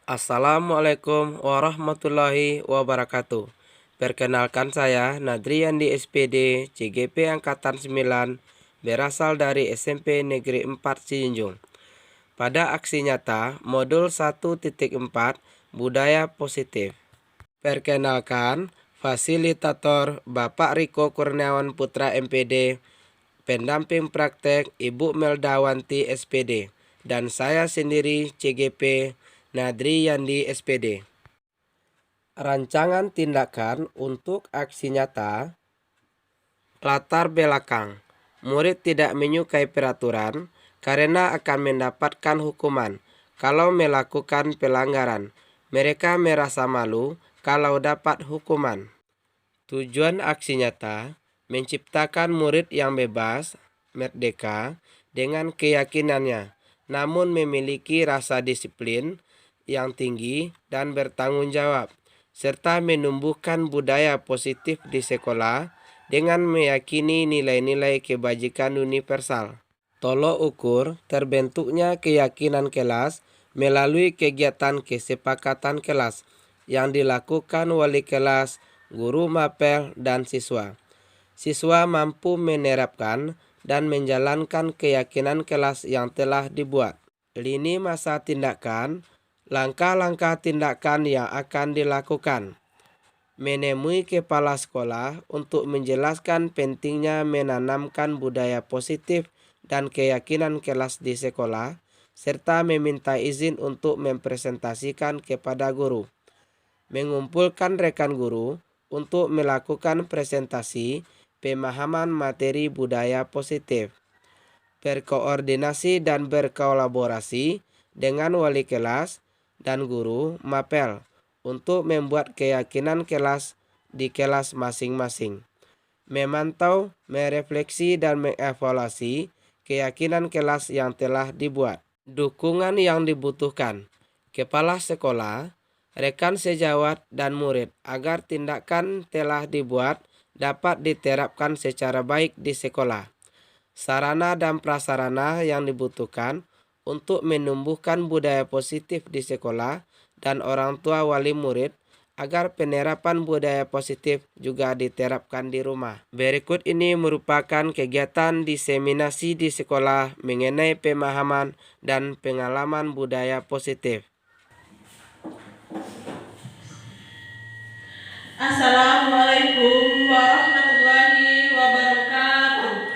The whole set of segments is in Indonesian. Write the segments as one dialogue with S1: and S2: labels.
S1: Assalamualaikum warahmatullahi wabarakatuh. Perkenalkan saya Nadriandi SPD CGP Angkatan 9 berasal dari SMP Negeri 4 Sijunjung. Pada aksi nyata modul 1.4 Budaya Positif. Perkenalkan fasilitator Bapak Riko Kurniawan Putra MPD, pendamping praktek Ibu Meldawanti SPD, dan saya sendiri CGP Nadriandi SPD. Rancangan tindakan untuk aksi nyata. Latar belakang. Murid tidak menyukai peraturan karena akan mendapatkan hukuman kalau melakukan pelanggaran. Mereka merasa malu kalau dapat hukuman. Tujuan aksi nyata menciptakan murid yang bebas, merdeka dengan keyakinannya, namun memiliki rasa disiplin yang tinggi dan bertanggung jawab, serta menumbuhkan budaya positif di sekolah dengan meyakini nilai-nilai kebajikan universal. Tolok ukur terbentuknya keyakinan kelas melalui kegiatan kesepakatan kelas yang dilakukan wali kelas, guru mapel, dan siswa. Siswa mampu menerapkan dan menjalankan keyakinan kelas yang telah dibuat. Lini masa tindakan. Langkah-langkah tindakan yang akan dilakukan. Menemui kepala sekolah untuk menjelaskan pentingnya menanamkan budaya positif dan keyakinan kelas di sekolah, serta meminta izin untuk mempresentasikan kepada guru. Mengumpulkan rekan guru untuk melakukan presentasi pemahaman materi budaya positif. Berkoordinasi dan berkolaborasi dengan wali kelas dan guru mapel untuk membuat keyakinan kelas di kelas masing-masing. Memantau, merefleksi, dan mengevaluasi keyakinan kelas yang telah dibuat. Dukungan yang dibutuhkan. Kepala sekolah, rekan sejawat, dan murid agar tindakan telah dibuat dapat diterapkan secara baik di sekolah. Sarana dan prasarana yang dibutuhkan untuk menumbuhkan budaya positif di sekolah dan orang tua wali murid agar penerapan budaya positif juga diterapkan di rumah. Berikut ini merupakan kegiatan diseminasi di sekolah mengenai pemahaman dan pengalaman budaya positif.
S2: Assalamualaikum warahmatullahi wabarakatuh.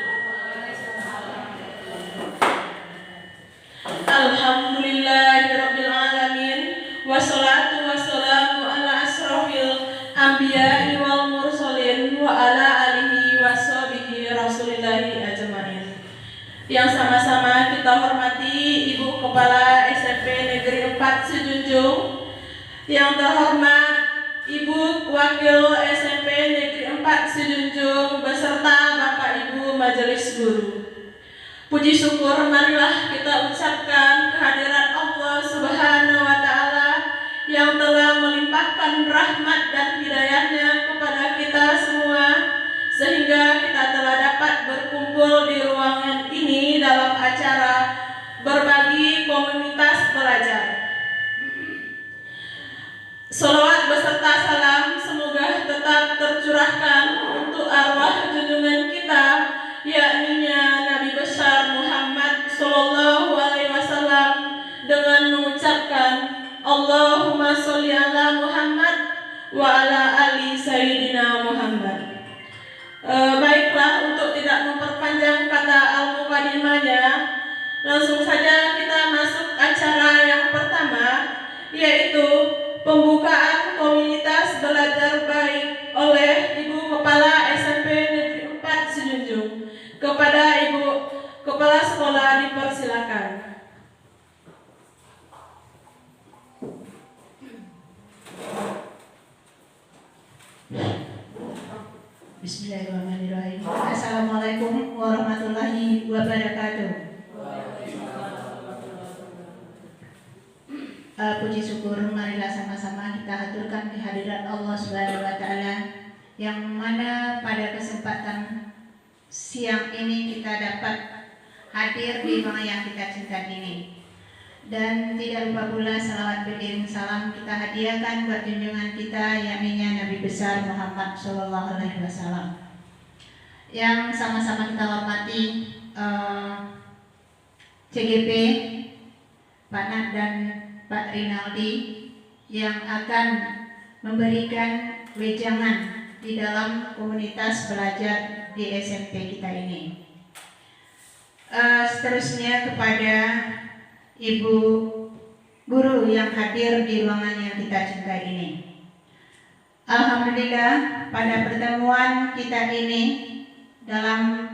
S2: Alhamdulillahirabbil alamin, wassalatu wassalamu ala asrofil anbiya'i wal mursalin wa ala alihi washabihi rasulillahi ajmain. Yang sama-sama kita hormati Ibu Kepala SMP Negeri 4 Sijunjung, yang terhormat Ibu Wakil SMP Negeri 4 Sijunjung beserta Bapak Ibu Majelis Guru. Puji syukur marilah kita ucapkan kehadirat Allah Subhanahu wa Ta'ala yang telah melimpahkan rahmat dan hidayahnya kepada kita semua, sehingga kita telah dapat berkumpul di ruangan ini dalam acara berbagi komunitas belajar. Sholawat beserta salam semoga tetap tercurahkan untuk arwah junjungan kita, yakni Nabi besar Muhammad Sallallahu Alaihi Wasallam, dengan mengucapkan Allahumma sholli ala Muhammad wa ala ali Sayyidina Muhammad. Baiklah, untuk tidak memperpanjang kata al-muqaddimahnya, langsung saja kita masuk acara yang pertama, yaitu pembukaan komunitas belajar baik oleh Ibu Kepala SMP Negeri 4 Sijunjung. Kepada Ibu Kepala Sekolah dipersilakan.
S3: Bismillahirrahmanirrahim. Assalamualaikum warahmatullahi wabarakatuh. Puji syukur marilah sama-sama kita aturkan kehadiran Allah Subhanahu wa Ta'ala, yang mana pada kesempatan siang ini kita dapat hadir di ruang yang kita cintai ini. Dan tidak lupa pula salawat beriring salam kita hadiahkan buat junjungan kita yakni Nabi besar Muhammad Shallallahu Alaihi Wasallam. Yang sama-sama kita hormati CGP, Pak Nat dan Pak Rinaldi yang akan memberikan wejangan di dalam komunitas belajar di SMP kita ini. Seterusnya kepada Ibu guru yang hadir di ruangan yang kita cintai ini. Alhamdulillah pada pertemuan kita ini dalam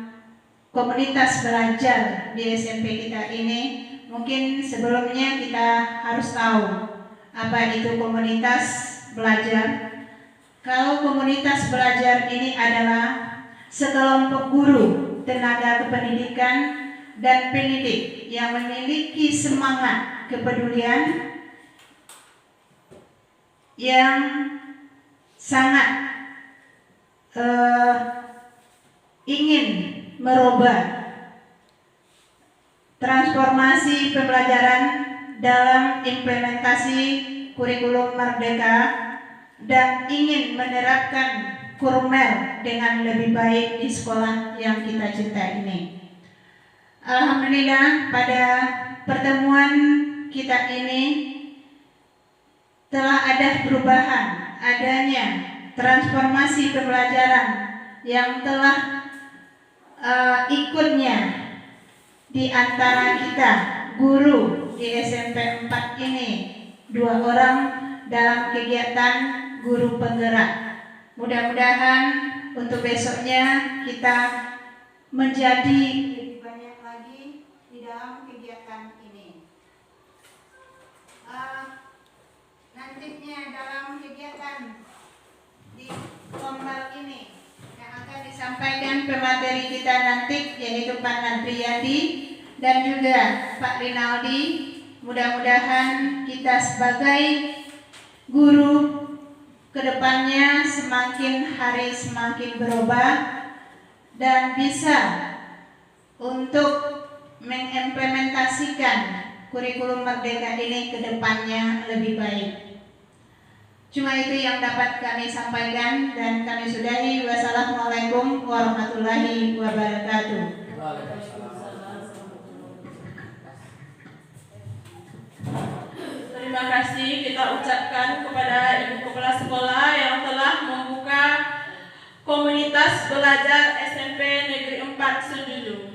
S3: komunitas belajar di SMP kita ini, mungkin sebelumnya kita harus tahu apa itu komunitas belajar. Kalau komunitas belajar ini adalah sekelompok guru, tenaga kependidikan dan pendidik yang memiliki semangat kepedulian yang sangat ingin merubah transformasi pembelajaran dalam implementasi kurikulum Merdeka dan ingin menerapkan kurmer dengan lebih baik di sekolah yang kita cintai ini. Alhamdulillah pada pertemuan kita ini telah ada perubahan, adanya transformasi pembelajaran yang telah ikutnya di antara kita guru di SMP 4 ini 2 orang dalam kegiatan guru penggerak. Mudah-mudahan untuk besoknya kita menjadi dalam kegiatan ini. Nantinya dalam kegiatan di formal ini yang akan disampaikan pemateri kita nanti yaitu Pak Nadriyadi dan juga Pak Rinaldi. Mudah-mudahan kita sebagai guru kedepannya semakin hari semakin berubah dan bisa untuk mengimplementasikan kurikulum Merdeka ini ke depannya lebih baik. Cuma itu yang dapat kami sampaikan dan kami sudahi. Wassalamualaikum warahmatullahi wabarakatuh.
S2: Terima kasih kita ucapkan kepada Ibu Kepala Sekolah yang telah membuka komunitas belajar SMP Negeri 4 Sunjunjung.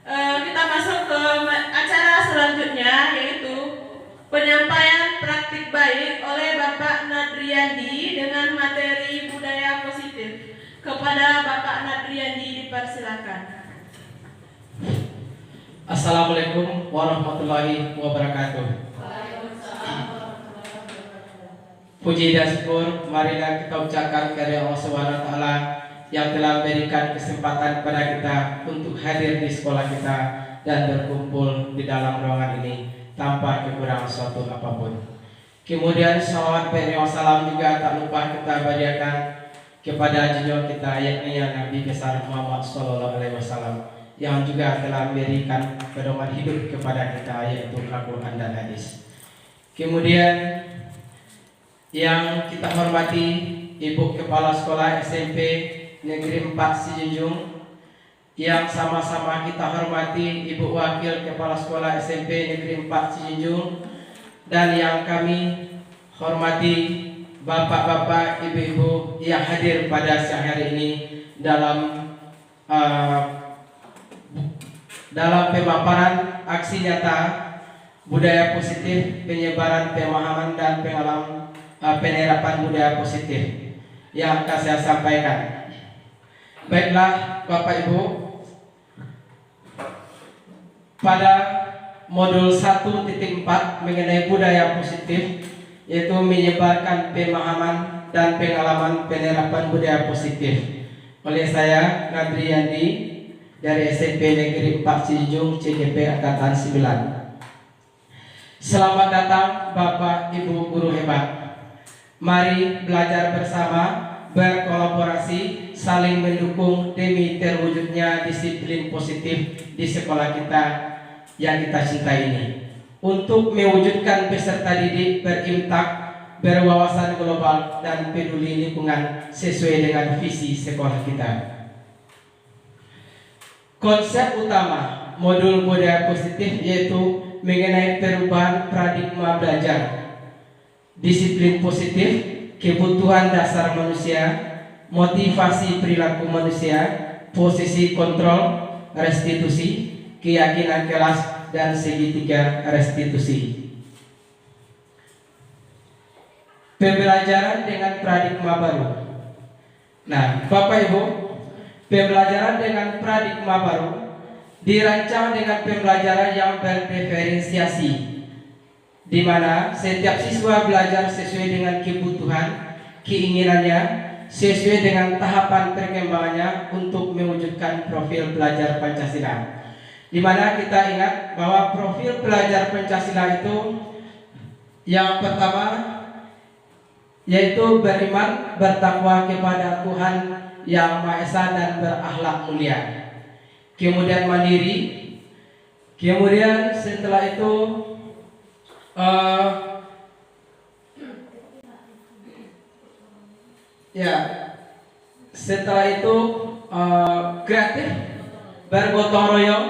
S2: Kita masuk ke acara selanjutnya yaitu penyampaian praktik baik oleh Bapak Nadriyandi dengan materi budaya positif. Kepada Bapak Nadriyandi dipersilakan.
S4: Assalamualaikum warahmatullahi wabarakatuh. Puji dan syukur marilah kita ucapkan kepada Allah Subhanahu wa taala yang telah memberikan kesempatan kepada kita untuk hadir di sekolah kita dan berkumpul di dalam ruangan ini tanpa kekurangan suatu apapun. Kemudian salawat salam juga tak lupa kita berikan kepada junjungan kita yakni Nabi besar Muhammad Sallallahu Alaihi Wasallam yang juga telah memberikan pedoman hidup kepada kita yaitu Al-Quran dan hadis. Kemudian yang kita hormati Ibu Kepala Sekolah SMP Negeri 4 Sijunjung, yang sama-sama kita hormati Ibu Wakil Kepala Sekolah SMP Negeri 4 Sijunjung, dan yang kami hormati Bapak-bapak, Ibu-ibu yang hadir pada siang hari ini dalam pemaparan aksi nyata budaya positif, penyebaran pemahaman dan penerapan budaya positif yang akan saya sampaikan. Baiklah Bapak Ibu, pada modul 1.4 mengenai budaya positif, yaitu menyebarkan pemahaman dan pengalaman penerapan budaya positif, oleh saya Nadriyandi dari SMP Negeri 4 Sijunjung CGP Angkatan 9. Selamat datang Bapak Ibu guru hebat. Mari belajar bersama, berkolaborasi, saling mendukung demi terwujudnya disiplin positif di sekolah kita yang kita cintai ini. untuk mewujudkan peserta didik berintak, berwawasan global, dan peduli lingkungan sesuai dengan visi sekolah kita. Konsep utama modul budaya positif yaitu mengenai perubahan paradigma belajar, disiplin positif, kebutuhan dasar manusia, motivasi perilaku manusia, posisi kontrol, restitusi, keyakinan kelas, dan segitiga restitusi. Pembelajaran dengan paradigma baru. Nah, Bapak Ibu, pembelajaran dengan paradigma baru dirancang dengan pembelajaran yang berdiferensiasi, di mana setiap siswa belajar sesuai dengan kebutuhan, keinginannya, sesuai dengan tahapan perkembangannya untuk mewujudkan profil pelajar Pancasila. Di mana kita ingat bahwa profil pelajar Pancasila itu yang pertama yaitu beriman, bertakwa kepada Tuhan Yang Maha Esa dan berakhlak mulia. Kemudian mandiri. Kemudian setelah itu kreatif, bergotong royong,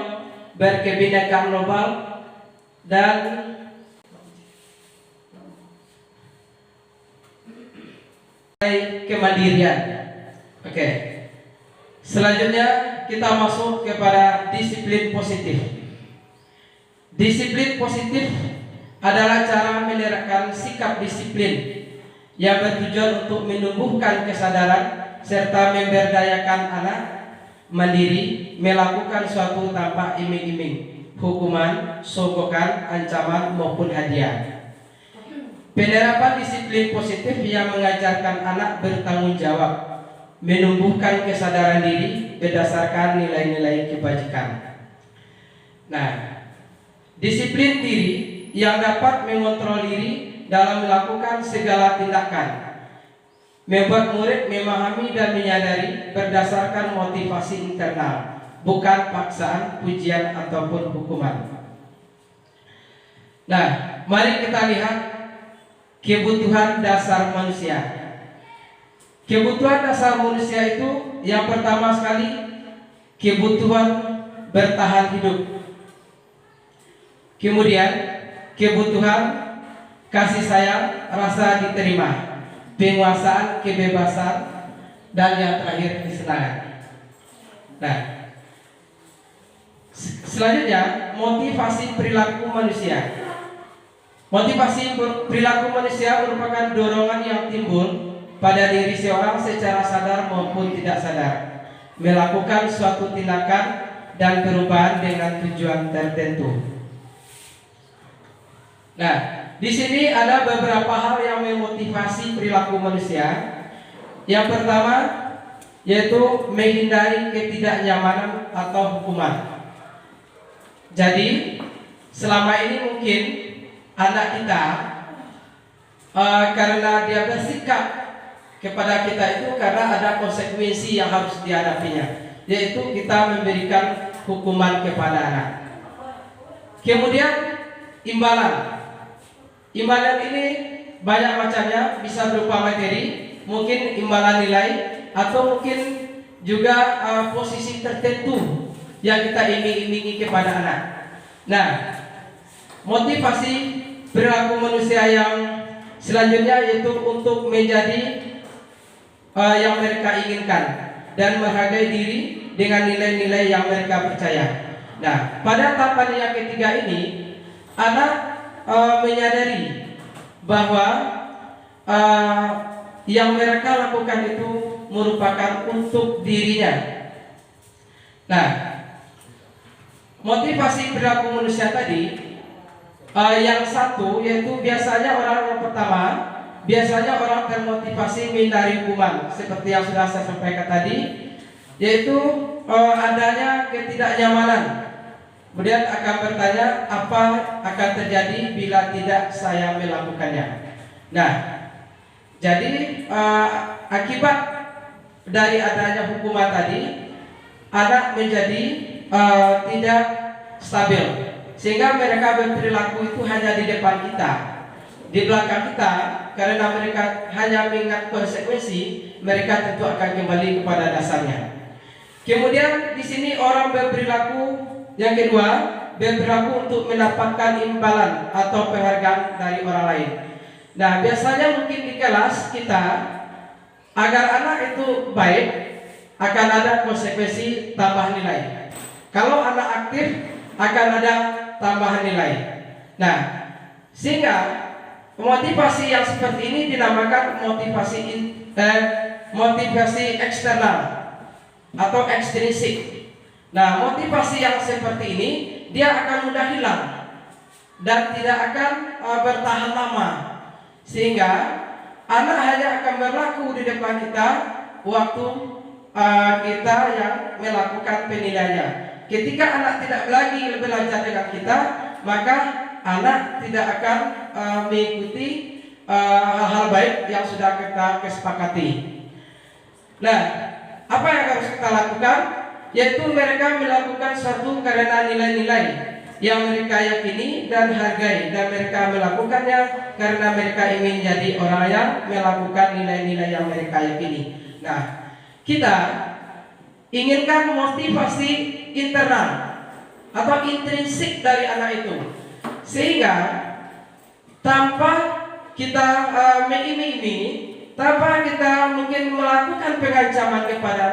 S4: berkebinekaan global, dan kemandirian. Oke. Selanjutnya kita masuk kepada disiplin positif. Disiplin positif adalah cara menerapkan sikap disiplin yang bertujuan untuk menumbuhkan kesadaran serta memberdayakan anak mandiri melakukan suatu tanpa iming-iming, hukuman, sogokan, ancaman maupun hadiah. Penerapan disiplin positif yang mengajarkan anak bertanggung jawab, menumbuhkan kesadaran diri berdasarkan nilai-nilai kebajikan. Nah, disiplin diri yang dapat mengontrol diri dalam melakukan segala tindakan, membuat murid memahami dan menyadari berdasarkan motivasi internal, bukan paksaan, pujian, ataupun hukuman. Nah, mari kita lihat kebutuhan dasar manusia. Kebutuhan dasar manusia itu yang pertama sekali kebutuhan bertahan hidup. Kemudian kebutuhan kasih sayang, rasa diterima, penguasaan, kebebasan, dan yang terakhir kesenangan. Nah, selanjutnya motivasi perilaku manusia. Motivasi perilaku manusia merupakan dorongan yang timbul pada diri seorang secara sadar maupun tidak sadar, melakukan suatu tindakan dan perubahan dengan tujuan tertentu. Nah, di sini ada beberapa hal yang memotivasi perilaku manusia. Yang pertama yaitu menghindari ketidaknyamanan atau hukuman. Jadi selama ini mungkin anak kita karena dia bersikap kepada kita itu karena ada konsekuensi yang harus dihadapinya, yaitu kita memberikan hukuman kepada anak. Kemudian imbalan. Imbalan ini banyak macamnya, bisa berupa materi, mungkin imbalan nilai, atau mungkin juga posisi tertentu yang kita iming-imingi kepada anak. Nah, motivasi perilaku manusia yang selanjutnya yaitu untuk menjadi yang mereka inginkan dan menghargai diri dengan nilai-nilai yang mereka percaya. Nah, pada tahapan yang ketiga ini, anak menyadari bahwa yang mereka lakukan itu merupakan untuk dirinya. Nah, motivasi perilaku manusia tadi yang satu yaitu biasanya orang yang pertama, biasanya orang termotivasi menghindari hukuman seperti yang sudah saya sampaikan tadi, yaitu adanya ketidaknyamanan. Kemudian akan bertanya apa akan terjadi bila tidak saya melakukannya. Nah, jadi akibat dari adanya hukuman tadi, anak menjadi tidak stabil, sehingga mereka berperilaku itu hanya di depan kita, di belakang kita. Karena mereka hanya mengingat konsekuensi, mereka tentu akan kembali kepada dasarnya. Kemudian di sini orang berperilaku yang kedua, berperilaku untuk mendapatkan imbalan atau penghargaan dari orang lain. Nah, biasanya mungkin di kelas kita, agar anak itu baik, akan ada konsekuensi tambah nilai. Kalau anak aktif, akan ada tambahan nilai. Nah, sehingga motivasi yang seperti ini dinamakan motivasi eksternal atau ekstrinsik. Nah, motivasi yang seperti ini dia akan mudah hilang dan tidak akan bertahan lama, sehingga anak hanya akan berlaku di depan kita waktu kita yang melakukan penilaiannya. Ketika anak tidak lagi belajar dengan kita, maka anak tidak akan mengikuti hal-hal baik yang sudah kita kesepakati. Nah, apa yang harus kita lakukan? Yaitu mereka melakukan suatu karena nilai-nilai yang mereka yakini dan hargai, dan mereka melakukannya karena mereka ingin jadi orang yang melakukan nilai-nilai yang mereka yakini. Nah, kita inginkan motivasi internal atau intrinsik dari anak itu, sehingga tanpa kita mengiming-imingi, tanpa kita mungkin melakukan pengancaman kepada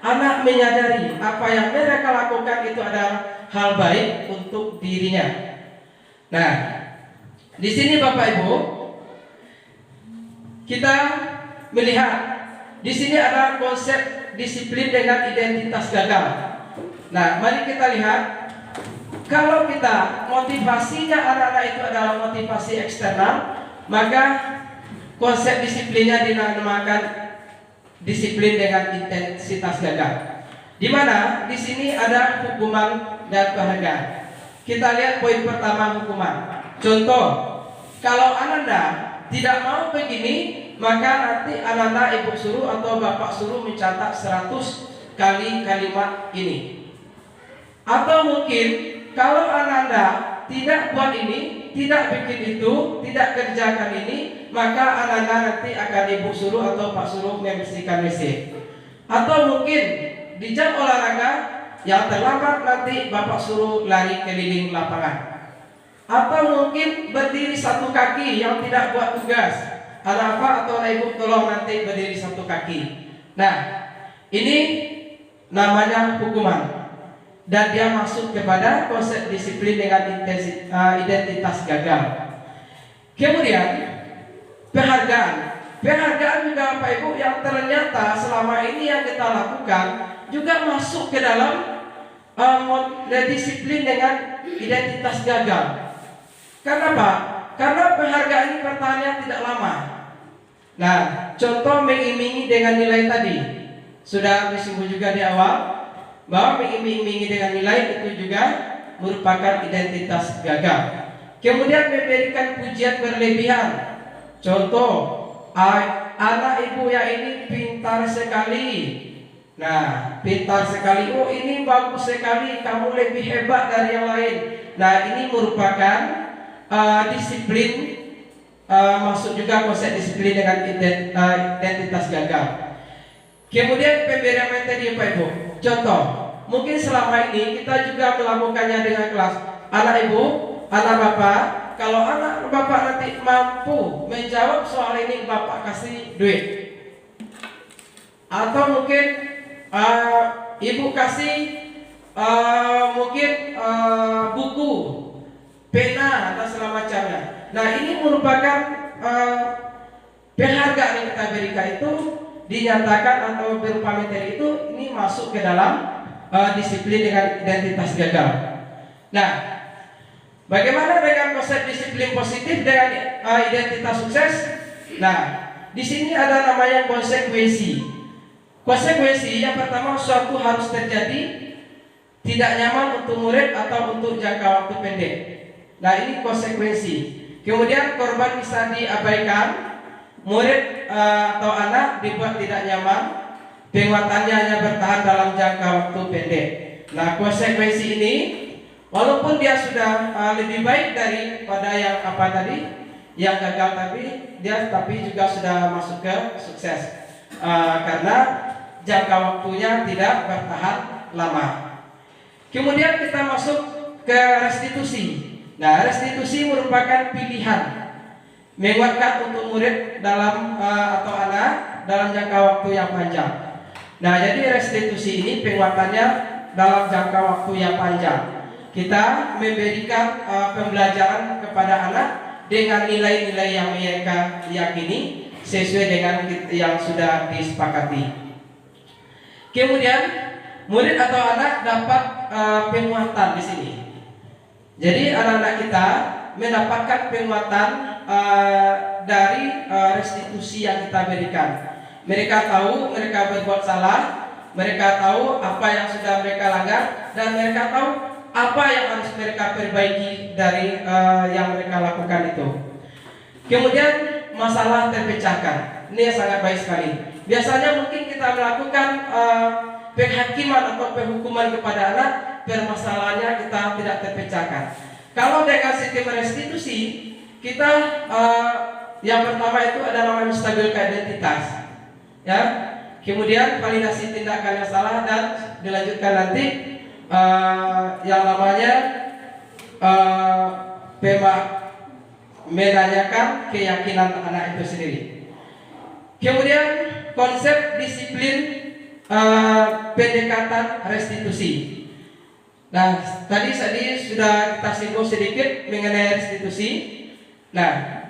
S4: anak menyadari apa yang mereka lakukan itu adalah hal baik untuk dirinya. Nah, di sini Bapak Ibu, kita melihat di sini ada konsep disiplin dengan identitas gagal. Nah, mari kita lihat, kalau kita motivasinya anak-anak itu adalah motivasi eksternal, maka konsep disiplinnya dinamakan disiplin dengan intensitas gagal. Di mana di sini ada hukuman dan penghargaan. Kita lihat poin pertama, hukuman. Contoh, kalau Ananda tidak mau begini, maka nanti Ananda ibu suruh atau bapak suruh mencatat 100 kali kalimat ini. Atau mungkin kalau Ananda tidak buat ini, tidak bikin itu, tidak kerjakan ini, maka Ananda nanti akan ibu suruh atau pak suruh membersihkan WC. Atau mungkin di jam olahraga yang terlambat nanti bapak suruh lari keliling lapangan. Atau mungkin berdiri satu kaki yang tidak buat tugas, ada apa atau ibu tolong nanti berdiri satu kaki. Nah, ini namanya hukuman, dan dia masuk kepada konsep disiplin dengan identitas gagal. Kemudian penghargaan. Penghargaan juga Bapak Ibu yang ternyata selama ini yang kita lakukan juga masuk ke dalam disiplin dengan identitas gagal. Kenapa? Karena penghargaan ini bertahannya tidak lama. Nah, contoh mengiming-imingi dengan nilai tadi sudah disinggung juga di awal, bahwa mengiming-imingi dengan nilai itu juga merupakan identitas gagal. Kemudian memberikan pujian berlebihan. Contoh, anak ibu yang ini pintar sekali. Nah, pintar sekali. Oh, ini bagus sekali. Kamu lebih hebat dari yang lain. Nah, ini merupakan disiplin. Masuk juga konsep disiplin dengan identitas gagal. Kemudian pemberian materi Pak Ibu. Contoh, mungkin selama ini kita juga melakukannya dengan kelas. Anak ibu, anak bapak, kalau anak bapak nanti mampu menjawab soal ini, bapak kasih duit. Atau mungkin ibu kasih mungkin buku, pena atau segala macamnya. Nah, ini merupakan penghargaan yang kita berikan itu dinyatakan atau berupa materi itu, ini masuk ke dalam disiplin dengan identitas gagal. Nah, bagaimana dengan konsep disiplin positif dengan identitas sukses? Nah, di sini ada namanya konsekuensi. Konsekuensi yang pertama, suatu harus terjadi, tidak nyaman untuk murid atau untuk jangka waktu pendek. Nah, ini konsekuensi. Kemudian korban bisa diabaikan, murid atau anak dibuat tidak nyaman, penguatannya hanya bertahan dalam jangka waktu pendek. Nah, konsekuensi ini Walaupun dia sudah lebih baik daripada yang yang gagal tapi juga sudah masuk ke sukses. Karena jangka waktunya tidak bertahan lama. Kemudian kita masuk ke restitusi. Nah, restitusi merupakan pilihan menguatkan untuk murid atau anak dalam jangka waktu yang panjang. Nah, jadi restitusi ini penguatannya dalam jangka waktu yang panjang. Kita memberikan pembelajaran kepada anak dengan nilai-nilai yang mereka yakini sesuai dengan yang sudah disepakati. Kemudian murid atau anak dapat penguatan di sini. Jadi anak-anak kita mendapatkan penguatan dari restitusi yang kita berikan. Mereka tahu mereka berbuat salah, mereka tahu apa yang sudah mereka langgar, dan mereka tahu apa yang harus mereka perbaiki dari yang mereka lakukan itu. Kemudian masalah terpecahkan. Ini sangat baik sekali. Biasanya mungkin kita melakukan penghakiman atau penghukuman kepada anak, permasalahannya kita tidak terpecahkan. Kalau dengan sistem restitusi, kita yang pertama itu ada namanya menstabilkan identitas, ya. Kemudian validasi tindakan yang salah dan dilanjutkan nanti yang namanya menanyakan keyakinan anak itu sendiri. Kemudian konsep disiplin pendekatan restitusi. Nah, tadi sudah kita singgung sedikit mengenai restitusi. Nah,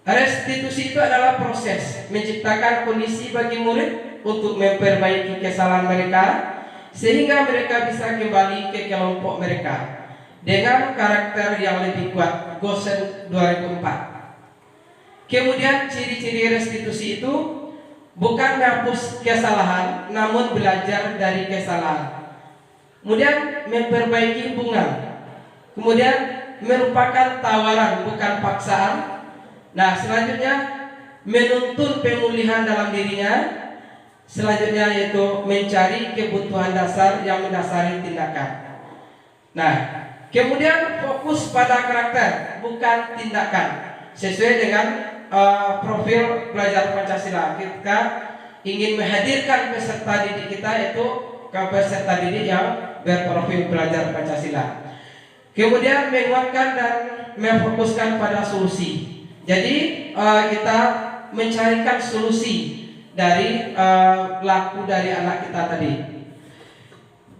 S4: restitusi itu adalah proses menciptakan kondisi bagi murid untuk memperbaiki kesalahan mereka sehingga mereka bisa kembali ke kelompok mereka dengan karakter yang lebih kuat. Gosen 2004. Kemudian ciri-ciri restitusi itu bukan menghapus kesalahan, namun belajar dari kesalahan. Kemudian memperbaiki hubungan. Kemudian merupakan tawaran bukan paksaan. Nah, selanjutnya menuntun pemulihan dalam dirinya. Selanjutnya yaitu mencari kebutuhan dasar yang mendasari tindakan. Nah, kemudian fokus pada karakter bukan tindakan. Sesuai dengan profil pelajar Pancasila, kita ingin menghadirkan peserta didik kita yaitu peserta didik yang berprofil pelajar Pancasila. Kemudian menguatkan dan memfokuskan pada solusi. Jadi kita mencarikan solusi dari laku dari anak kita tadi.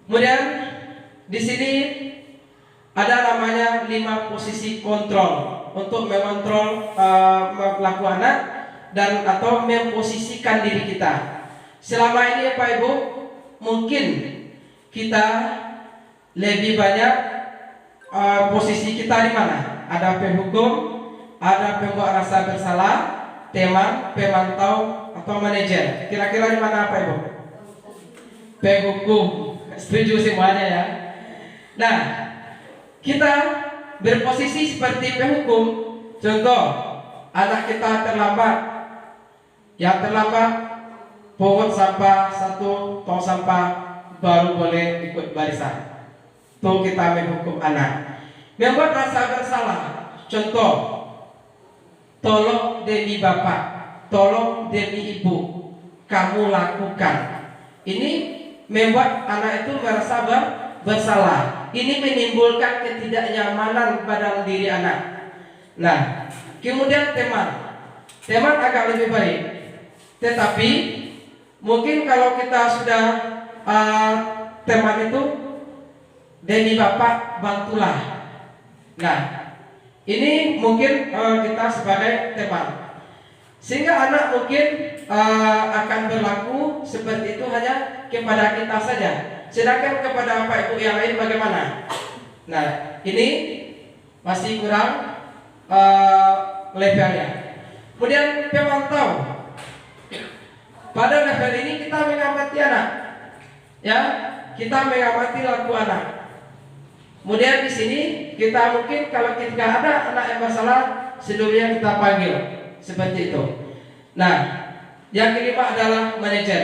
S4: Kemudian di sini ada namanya 5 posisi kontrol untuk mengontrol laku anak dan atau memposisikan diri kita. Selama ini Pak Ibu, mungkin kita lebih banyak posisi kita di mana? Ada penghukum, ada pembuat rasa bersalah, teman, pemantau atau manajer. Kira-kira di mana Pak Ibu? Penghukum. Setuju semuanya ya. Nah, kita berposisi seperti penghukum. Contoh, anak kita terlambat. Yang terlambat pungut sampah 1 tong sampah baru boleh ikut barisan. Tuh kita menghukum anak. Membuat rasa bersalah. Contoh, tolong demi bapak, tolong demi ibu, kamu lakukan. Ini membuat anak itu merasa bersalah. Ini menimbulkan ketidaknyamanan pada diri anak. Nah, kemudian teman agak lebih baik. Tetapi mungkin kalau kita sudah teman itu demi bapak bantulah. Nah, ini mungkin kita sebagai teman, sehingga anak mungkin akan berlaku seperti itu hanya kepada kita saja. Sedangkan kepada Bapak Ibu yang lain bagaimana? Nah, ini masih kurang levelnya. Kemudian pemantau. Pada level ini kita mengamati anak, ya, kita mengamati laku anak. Kemudian di sini kita mungkin kalau ketika ada anak yang bersalah, sebelumnya kita panggil seperti itu. Nah, yang kelima adalah manajer.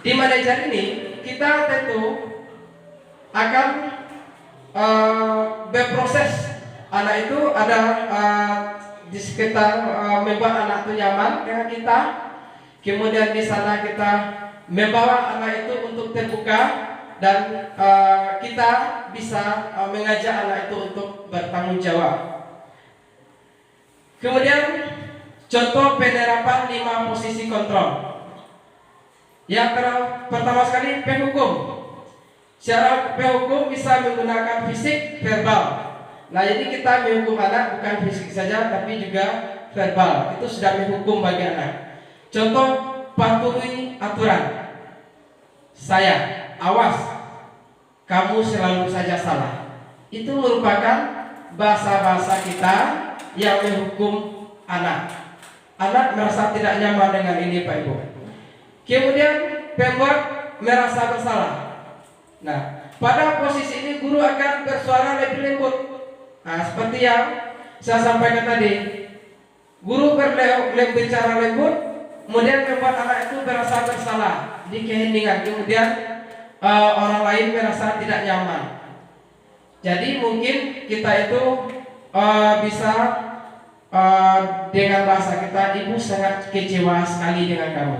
S4: Di manajer ini kita tentu akan
S1: berproses. Anak itu ada di sekitar membuat anak itu nyaman dengan kita. Kemudian di sana kita membawa anak itu untuk terbuka dan kita bisa mengajak anak itu untuk bertanggung jawab. Kemudian contoh penerapan 5 posisi kontrol. Yang pertama sekali penghukum. Secara penghukum bisa menggunakan fisik, verbal. Nah, jadi kita menghukum anak bukan fisik saja tapi juga verbal. Itu sudah menghukum bagi anak. Contoh, patuhi aturan. Saya, awas, kamu selalu saja salah. Itu merupakan bahasa-bahasa kita yang menghukum anak. Anak merasa tidak nyaman dengan ini, Pak Ibu. Kemudian pembuat merasa bersalah. Nah, pada posisi ini guru akan bersuara lebih lembut. Nah, seperti yang saya sampaikan tadi, guru berbicara lembut, kemudian membuat anak itu merasa bersalah, dikeheningan, kemudian orang lain merasa tidak nyaman. Jadi mungkin kita itu bisa dengan bahasa kita, ibu sangat kecewa sekali dengan kamu.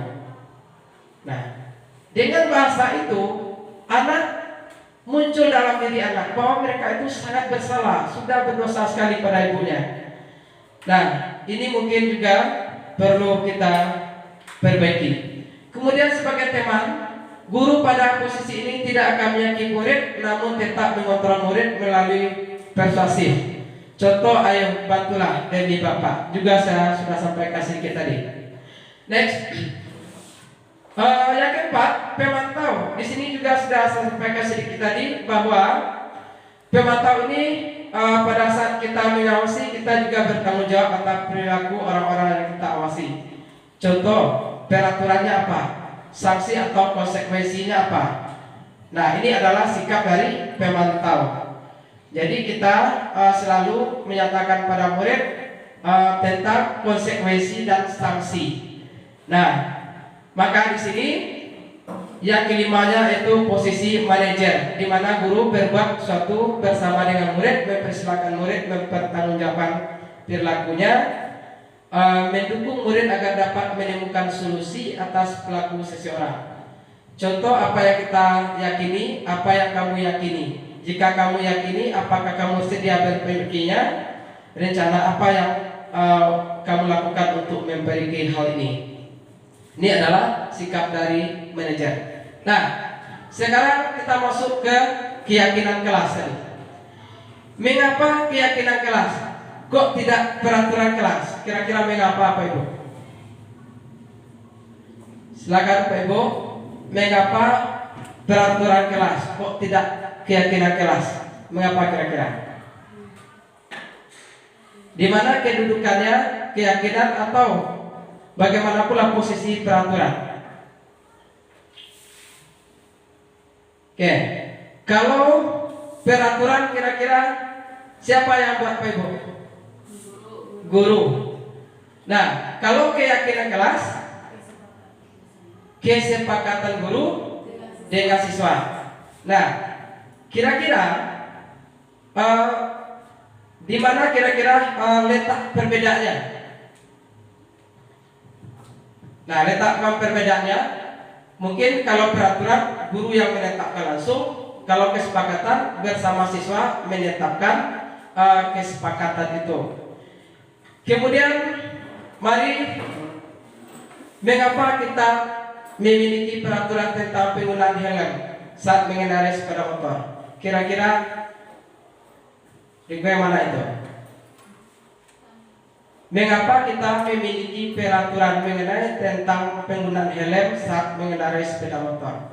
S1: Nah, dengan bahasa itu anak muncul dalam diri anak bahwa mereka itu sangat bersalah, sudah berdosa sekali pada ibunya. Nah, ini mungkin juga perlu kita perbaiki. Kemudian sebagai teman, guru pada posisi ini tidak akan menyakiti murid, namun tetap mengontrol murid melalui persuasif. Contoh, ayo bantulah demi bapak. Juga saya sudah sampaikan sedikit tadi. Next. Yang keempat, pemantau. Di sini juga sudah saya sampaikan sedikit tadi bahwa pemantau ini pada saat kita mengawasi, kita juga bertanggung jawab atas perilaku orang-orang yang kita awasi. Contoh, peraturannya apa, sanksi atau konsekuensinya apa. Nah, ini adalah sikap dari pemantau. Jadi kita selalu menyatakan pada murid tentang konsekuensi dan sanksi. Nah, maka di sini yang kelimanya itu posisi manajer, di mana guru berbuat sesuatu bersama dengan murid, mempersilahkan murid mempertanggungjawabkan perilakunya, mendukung murid agar dapat menemukan solusi atas perilaku seseorang. Contoh, apa yang kita yakini, apa yang kamu yakini. Jika kamu yakini, apakah kamu sedia memilikinya? Rencana apa yang kamu lakukan untuk memperbaiki hal ini? Ini adalah sikap dari manajer. Nah, sekarang kita masuk ke keyakinan kelas tadi. Mengapa keyakinan kelas? Kok tidak peraturan kelas? Kira-kira mengapa, Pak Ibu? Silakan Pak Ibu. Mengapa peraturan kelas? Kok tidak keyakinan kelas? Mengapa kira-kira? Di mana kedudukannya keyakinan atau bagaimana pula posisi peraturan? Oke, kalau peraturan kira-kira siapa yang buat, Pak Ibu? Guru. Nah, kalau keyakinan kelas, kesepakatan guru dengan siswa. Nah, kira-kira di mana kira-kira letak perbedaannya? Nah, letak perbedaannya mungkin kalau peraturan guru yang menetapkan langsung, kalau kesepakatan bersama siswa menetapkan kesepakatan itu. Kemudian mari, mengapa kita memiliki peraturan tentang penggunaan helm saat mengendarai sepeda motor? Kira-kira di mana itu? Mengapa kita memiliki peraturan mengenai tentang penggunaan helm saat mengendarai sepeda motor?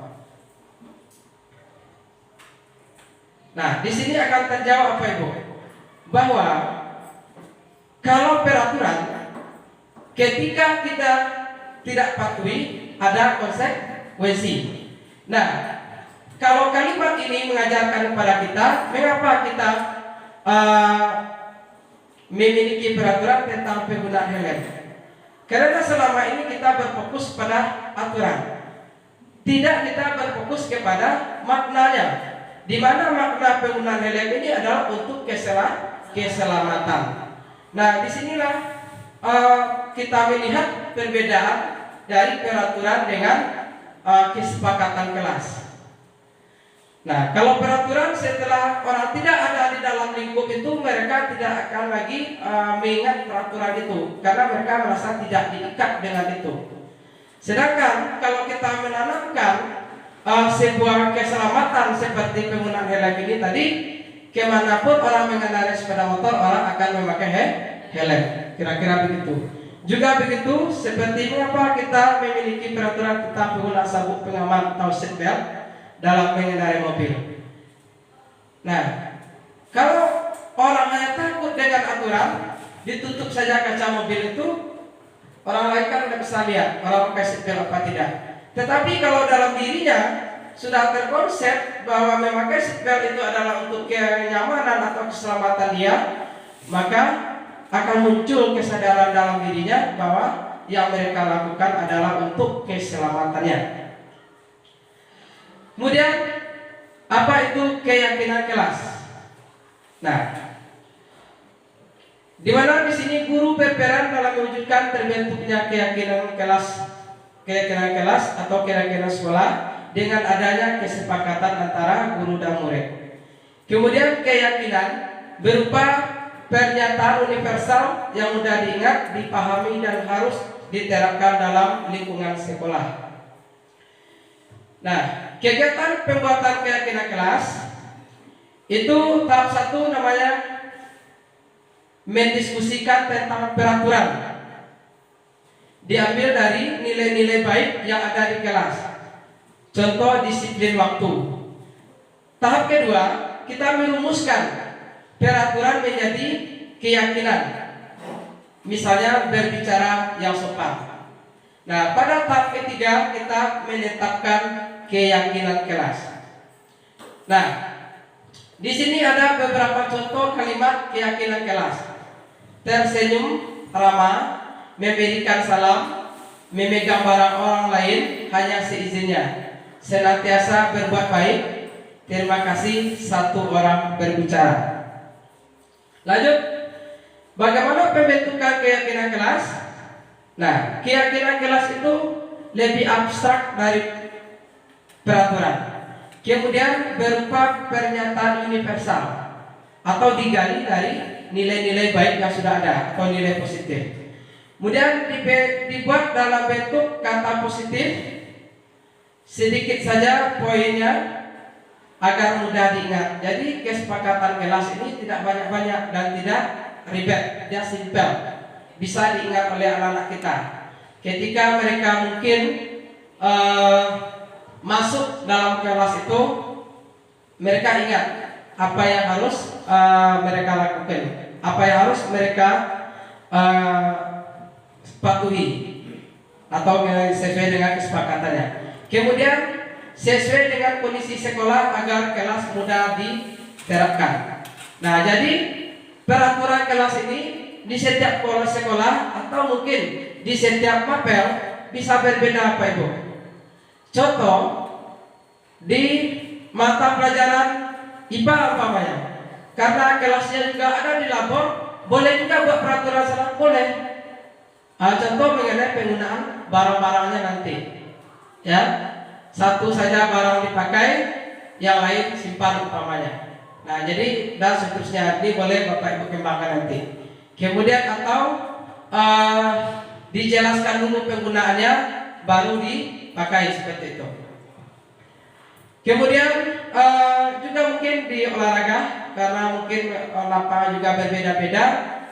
S1: Nah, di sini akan terjawab, apa Ibu? Bahwa kalau peraturan, ketika kita tidak patuhi, ada konsekuensi. Nah, kalau kalimat ini mengajarkan kepada kita, mengapa kita memiliki peraturan tentang penggunaan helm? Karena selama ini kita berfokus pada aturan, tidak kita berfokus kepada maknanya. di mana makna penggunaan helm ini adalah untuk keselamatan. Nah, disinilah kita melihat perbedaan dari peraturan dengan kesepakatan kelas. Nah, kalau peraturan setelah orang tidak ada di dalam lingkup itu, mereka tidak akan lagi mengingat peraturan itu karena mereka merasa tidak diikat dengan itu. Sedangkan kalau kita menanamkan sebuah keselamatan seperti penggunaan helm ini tadi, kemanapun orang mengendarai sepeda motor, orang akan memakai helm. Kira-kira begitu. Juga begitu seperti mengapa kita memiliki peraturan tentang penggunaan sabuk pengaman atau seatbelt dalam mengendarai mobil. Nah, kalau orang hanya takut dengan aturan, ditutup saja kaca mobil itu, orang lain kan tidak bisa lihat orang pakai seatbelt apa tidak. Tetapi kalau dalam dirinya sudah terkonsep bahwa memakai seatbelt itu adalah untuk kenyamanan atau keselamatan dia, maka akan muncul kesadaran dalam dirinya bahwa yang mereka lakukan adalah untuk keselamatannya. Kemudian apa itu keyakinan kelas? Nah, di mana di sini guru berperan dalam mewujudkan terbentuknya keyakinan kelas atau keyakinan sekolah dengan adanya kesepakatan antara guru dan murid. Kemudian keyakinan berupa pernyataan universal yang mudah diingat, dipahami dan harus diterapkan dalam lingkungan sekolah. Nah, kegiatan pembuatan keyakinan kelas itu tahap 1 namanya mendiskusikan tentang peraturan, diambil dari nilai-nilai baik yang ada di kelas. Contoh disiplin waktu. Tahap kedua, kita merumuskan peraturan menjadi keyakinan. Misalnya berbicara yang sopan. Nah, pada tahap ketiga kita menetapkan keyakinan kelas. Nah, di sini ada beberapa contoh kalimat keyakinan kelas. Tersenyum ramah, memberikan salam, memegang barang orang lain hanya seizinnya, senantiasa berbuat baik, terima kasih satu orang berbicara. Lanjut, bagaimana pembentukan keyakinan kelas? Nah, keyakinan kelas itu lebih abstrak dari peraturan. Kemudian berupa pernyataan universal atau digali dari nilai-nilai baik yang sudah ada atau nilai positif. Kemudian dibuat dalam bentuk kata positif, sedikit saja poinnya agar mudah diingat. Jadi kesepakatan kelas ini tidak banyak-banyak dan tidak ribet, dia simpel, bisa diingat oleh anak-anak kita. Ketika mereka mungkin masuk dalam kelas itu, mereka ingat apa yang harus mereka lakukan, apa yang harus mereka patuhi atau sesuai dengan kesepakatannya. Kemudian sesuai dengan kondisi sekolah agar kelas mudah diterapkan. Nah, jadi peraturan kelas ini di setiap sekolah atau mungkin di setiap mapel bisa berbeda, Pak Ibu. Contoh, di mata pelajaran IPA umpamanya, karena kelasnya juga ada di labor, boleh juga buat peraturan salah, boleh. Contoh mengenai penggunaan barang-barangnya nanti, ya, satu saja barang dipakai, yang lain simpan umpamanya. Nah, jadi dan seterusnya, ini boleh Bapak Ibu kembangkan nanti. Kemudian atau dijelaskan dulu penggunaannya, baru dipakai seperti itu. Kemudian juga mungkin di olahraga, karena mungkin lapangan juga berbeda-beda.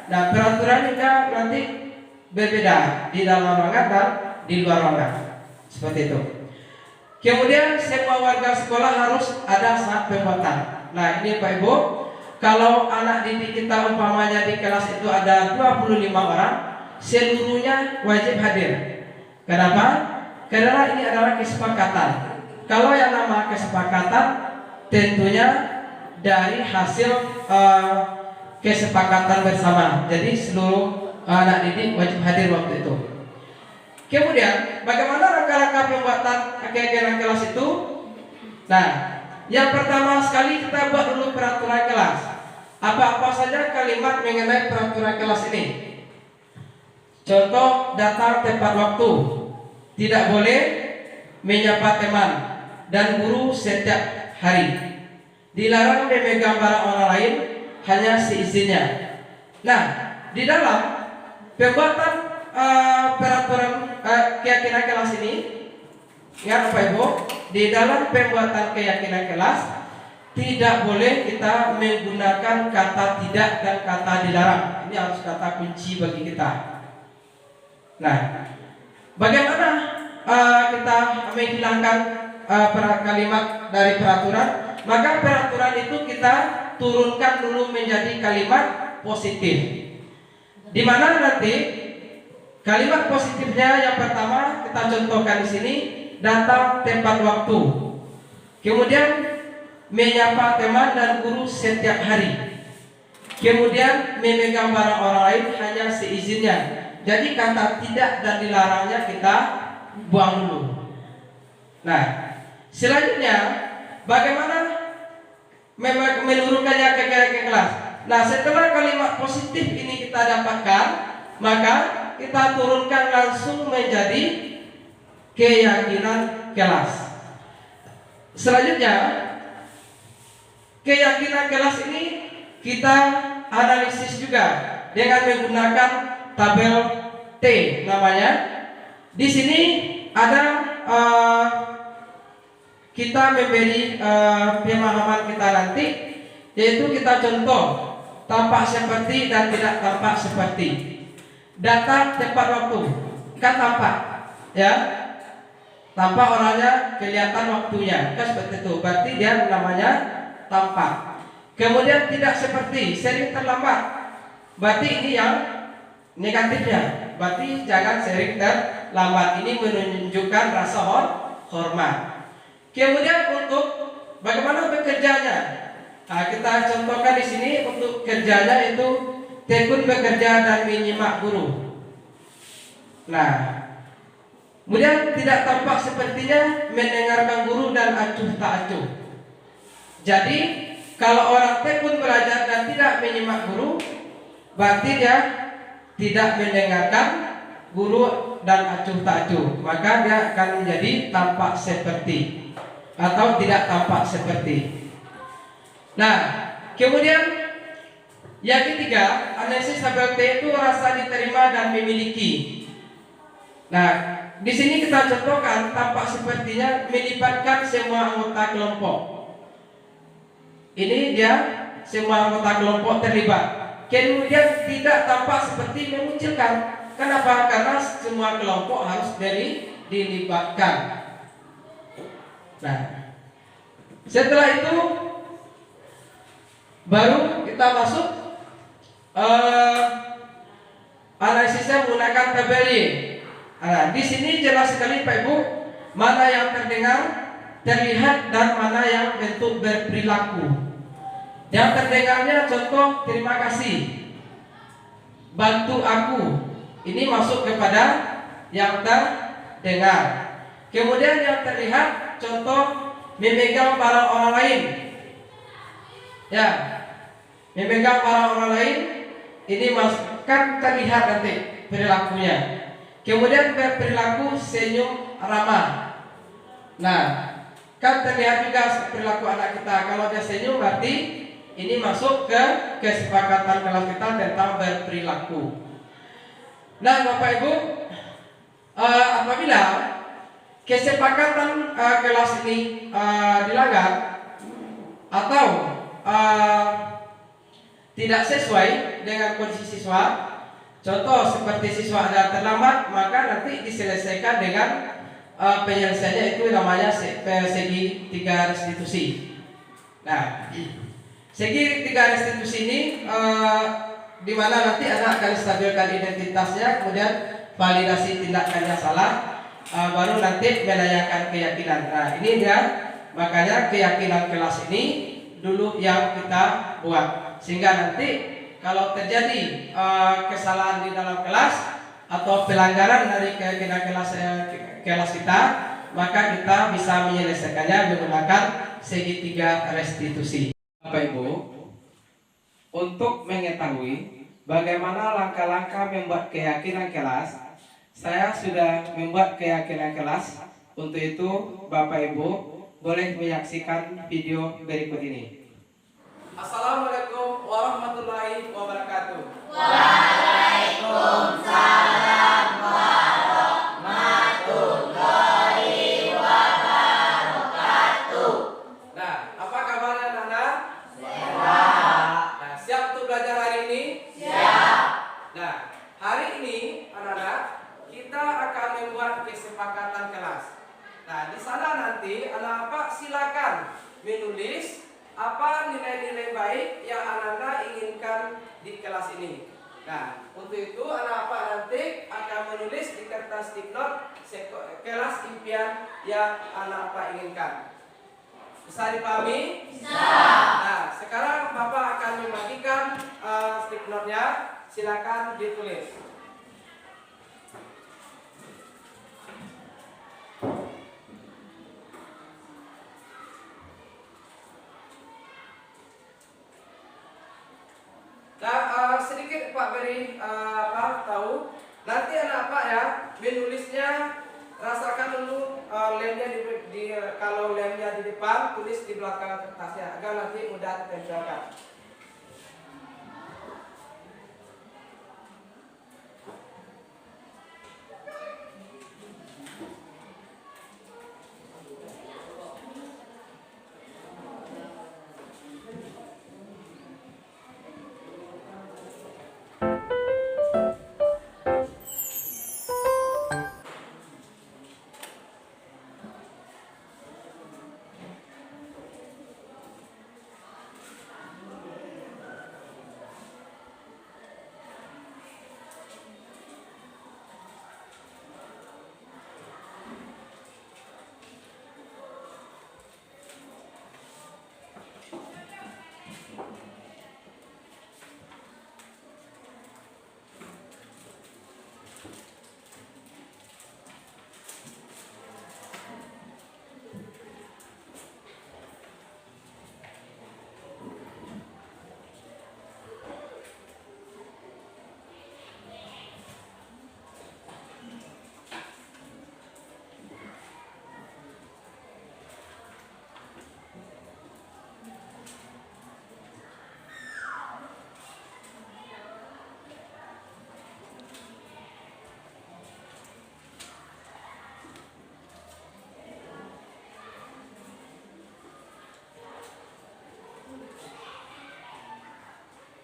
S1: Nah, peraturan juga nanti berbeda di dalam ruangan dan di luar ruangan, seperti itu. Kemudian semua warga sekolah harus ada saat pembuatan. Nah, ini Pak Ibu, kalau anak didik kita umpamanya di kelas itu ada 25 orang, seluruhnya wajib hadir. Kenapa? Karena ini adalah kesepakatan. Kalau yang nama kesepakatan tentunya dari hasil kesepakatan bersama. Jadi seluruh anak didik wajib hadir waktu itu. Kemudian bagaimana rangka-rangka pembuatan kegiatan kelas itu? Nah,
S4: Yang pertama sekali kita buat dulu peraturan kelas. Apa-apa saja kalimat mengenai peraturan kelas ini. Contoh, datang tepat waktu, tidak boleh menyapa teman dan guru setiap hari, dilarang memegang barang orang lain, hanya seizinnya. Nah, di dalam pembuatan peraturan keyakinan kelas ini, ingat Bapak Ibu, di dalam pembuatan keyakinan kelas tidak boleh kita menggunakan kata tidak dan kata dilarang. Ini harus kata kunci bagi kita. Nah, bagaimana kita menghilangkan kalimat dari peraturan? Maka peraturan itu kita turunkan dulu menjadi kalimat positif. Di mana nanti kalimat positifnya yang pertama kita contohkan di sini, datang tepat waktu. Kemudian menyapa teman dan guru setiap hari. Kemudian memegang barang orang lain hanya seizinnya. Jadi kata tidak dan dilarangnya kita buang dulu. Nah, selanjutnya bagaimana menurunkannya ke kelas? Nah, setelah kalimat positif ini kita dapatkan, maka kita turunkan langsung menjadi keyakinan kelas. Selanjutnya, keyakinan kelas ini kita analisis juga dengan menggunakan tabel T namanya. Di sini ada kita memberi pemahaman kita nanti, yaitu kita contoh tampak seperti dan tidak tampak seperti. Datang tepat waktu, kan tampak, ya, tampak orangnya, kelihatan waktunya, kan seperti itu. Berarti dia namanya tampak. Kemudian tidak seperti, sering terlambat. Berarti ini yang negatifnya. Berarti jangan sering terlambat. Ini menunjukkan rasa hormat. Kemudian untuk bagaimana bekerjanya? Nah, kita contohkan di sini untuk kerjanya itu tekun bekerja dan menyimak guru. Nah, kemudian tidak tampak sepertinya mendengarkan guru dan acuh tak acuh. Jadi kalau orang tekun belajar dan tidak menyimak guru, berarti dia tidak mendengarkan guru dan acuh tak acuh. Maka dia akan menjadi tampak seperti atau tidak tampak seperti. Nah, kemudian yang ketiga, analisis tabel T itu rasa diterima dan memiliki. Nah, di sini kita contohkan tampak sepertinya melibatkan semua anggota kelompok. Ini dia semua anggota kelompok terlibat. Kemudian tidak tampak seperti mengucilkan. Kenapa? Karena semua kelompok harus dilibatkan. Nah, setelah itu baru kita masuk analisisnya menggunakan tabel Y. Nah, di sini jelas sekali Pak Ibu mana yang terdengar, terlihat dan mana yang bentuk berperilaku. Yang terdengarnya contoh terima kasih, bantu aku. Ini masuk kepada yang terdengar. Kemudian yang terlihat contoh memegang barang orang lain. Ya, memegang barang orang lain ini kan terlihat nanti perilakunya. Kemudian berperilaku senyum ramah. Nah, kan terlihat juga perilaku anak kita. Kalau dia senyum berarti ini masuk ke kesepakatan kelas kita tentang berperilaku. Nah, Bapak Ibu, apabila kesepakatan kelas ini dilanggar atau tidak sesuai dengan kondisi siswa, contoh seperti siswa ada terlambat, maka nanti diselesaikan dengan penyelesaiannya itu namanya segi 3 restitusi. Nah, segi 3 restitusi ini di mana nanti anak akan stabilkan identitasnya, kemudian validasi tindakannya salah, baru nanti menanyakan keyakinan. Nah, ini dia, makanya keyakinan kelas ini dulu yang kita buat, sehingga nanti kalau terjadi kesalahan di dalam kelas atau pelanggaran dari keyakinan kelas kita, maka kita bisa menyelesaikannya menggunakan segitiga restitusi. Bapak Ibu, untuk mengetahui bagaimana langkah-langkah membuat keyakinan kelas, saya sudah membuat keyakinan kelas. Untuk itu, Bapak Ibu boleh menyaksikan video berikut ini. Assalamualaikum warahmatullahi wabarakatuh.
S5: Waalaikumsalam warahmatullahi wabarakatuh.
S4: Nah, apa kabarnya anak-anak?
S5: Sehat.
S4: Nah, siap untuk belajar hari ini?
S5: Siap.
S4: Nah, hari ini anak-anak kita akan membuat kesepakatan kelas. Nah, di sana nanti anak-anak silakan menulis apa nilai-nilai baik yang anak-anak inginkan di kelas ini. Nah, untuk itu anak-anak nanti akan menulis di kertas sticknote kelas impian yang anak-anak inginkan. Bisa dipahami?
S5: Bisa.
S4: Nah, sekarang Bapak akan membagikan sticknote-nya. Silakan ditulis. Nah, sedikit Pak beri tahu. Nanti anak-anak ya menulisnya, rasakan dulu lemnya kalau lemnya di depan, tulis di belakang kertasnya agar nanti mudah ditempelkan.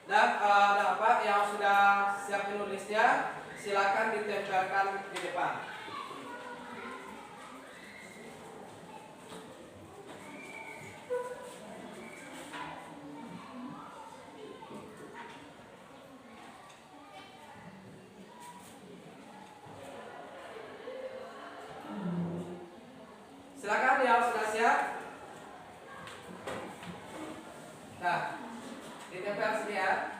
S4: Dan Bapak yang sudah siap menulisnya, silakan ditempelkan di depan. Silakan yang sudah siap. Nah, ditempel sini ya.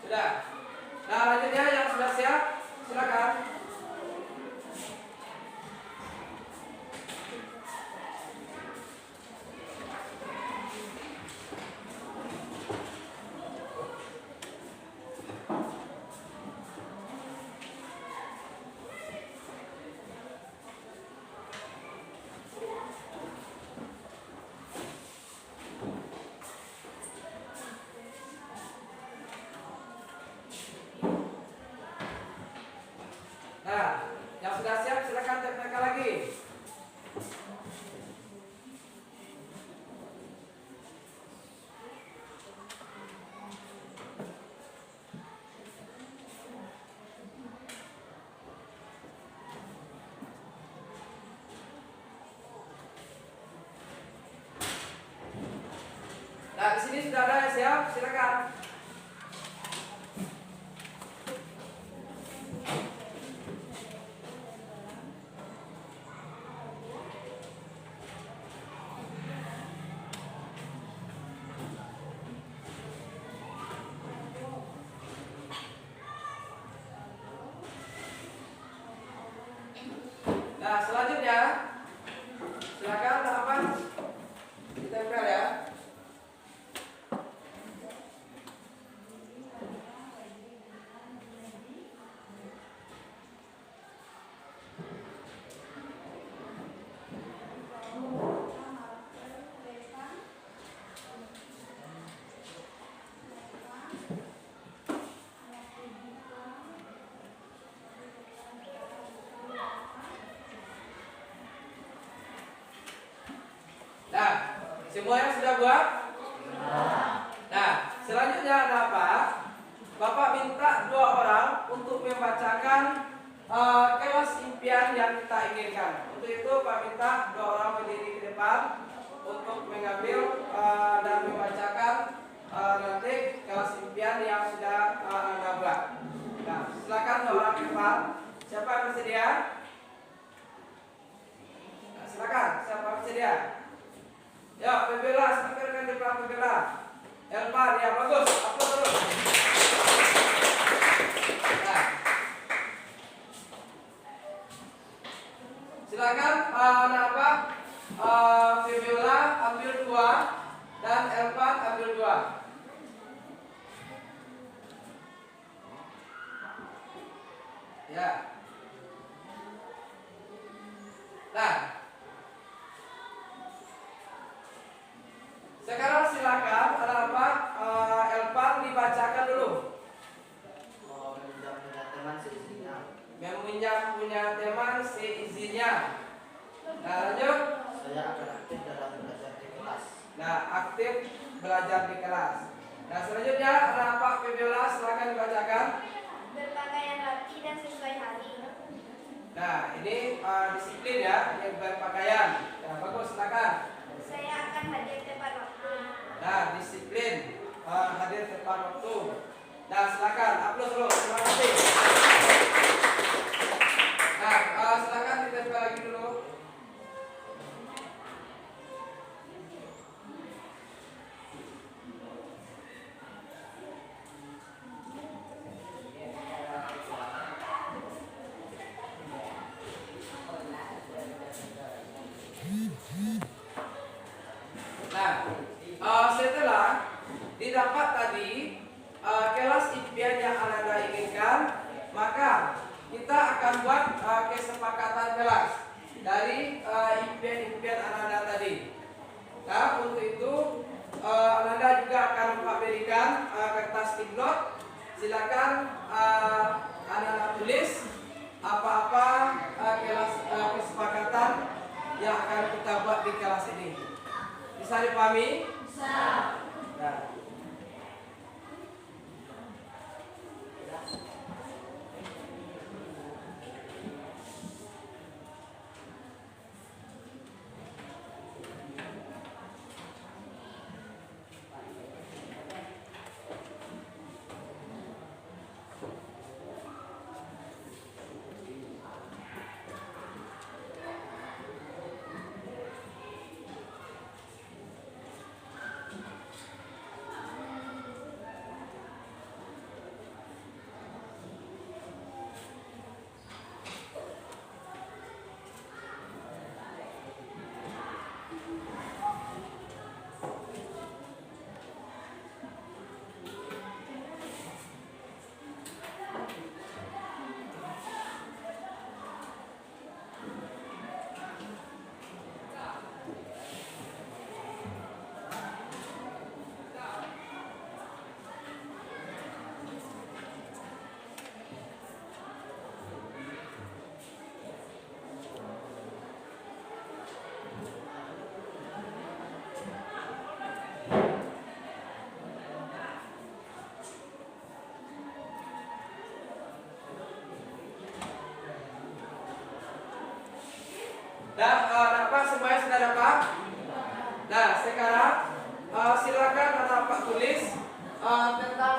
S4: Sudah. Nah, lanjutnya yang sudah siap, silakan. Nah, yang sudah siap silakan tempelkan lagi. Nah, di sini sudah ada yang siap, silakan.
S1: Silakan apa? Ditempel ya. Nah, semuanya sudah buat? Nah, selanjutnya ada apa? Bapak minta 2 orang untuk membacakan kelas impian yang kita inginkan. Untuk itu Pak minta 2 orang berdiri ke depan untuk mengambil dan membacakan nanti kelas impian yang sudah Anda buat. Nah, silakan 2 orang ke depan. Siapa yang bersedia? Nah, silakan, siapa yang bersedia? Ya, Pebela, speakerkan di belakang Pebela. Elmar, ya bagus, upload terus. Nah, silakan apa? Pebela ambil 2 dan Elmar ambil 2. Ya. Nah, sekarang silakan ada apa? Elvan dibacakan dulu.
S5: Meminjam punya teman seizinnya.
S1: Meminjam punya teman seizinnya. Nah, lanjut.
S5: Saya akan aktif dalam belajar di kelas.
S1: Nah, aktif belajar di kelas. Nah, selanjutnya ada apa? Febiola, silakan dibacakan.
S6: Berpakaian rapi dan sesuai hari.
S1: Nah, ini disiplin ya, yang berpakaian. Nah, bagus, silakan.
S6: Saya akan hadir tepat waktu.
S1: Nah, disiplin, hadir tepat waktu. Nah, silakan upload terus. Terima kasih. Nah, silakan ditempel lagi dulu. Nah, setelah didapat tadi kelas impian yang Anda inginkan, maka kita akan buat kesepakatan kelas dari impian-impian Anda tadi. Nah, untuk itu Anda juga akan memberikan kertas tipnote. Silakan Anda tulis apa-apa kelas kesepakatan yang akan kita buat di kelas ini. Bisa dipahami? Bisa. Nah. Dan dapat semuanya sudah dapat. Nah, sekarang silakan dapat tulis tentang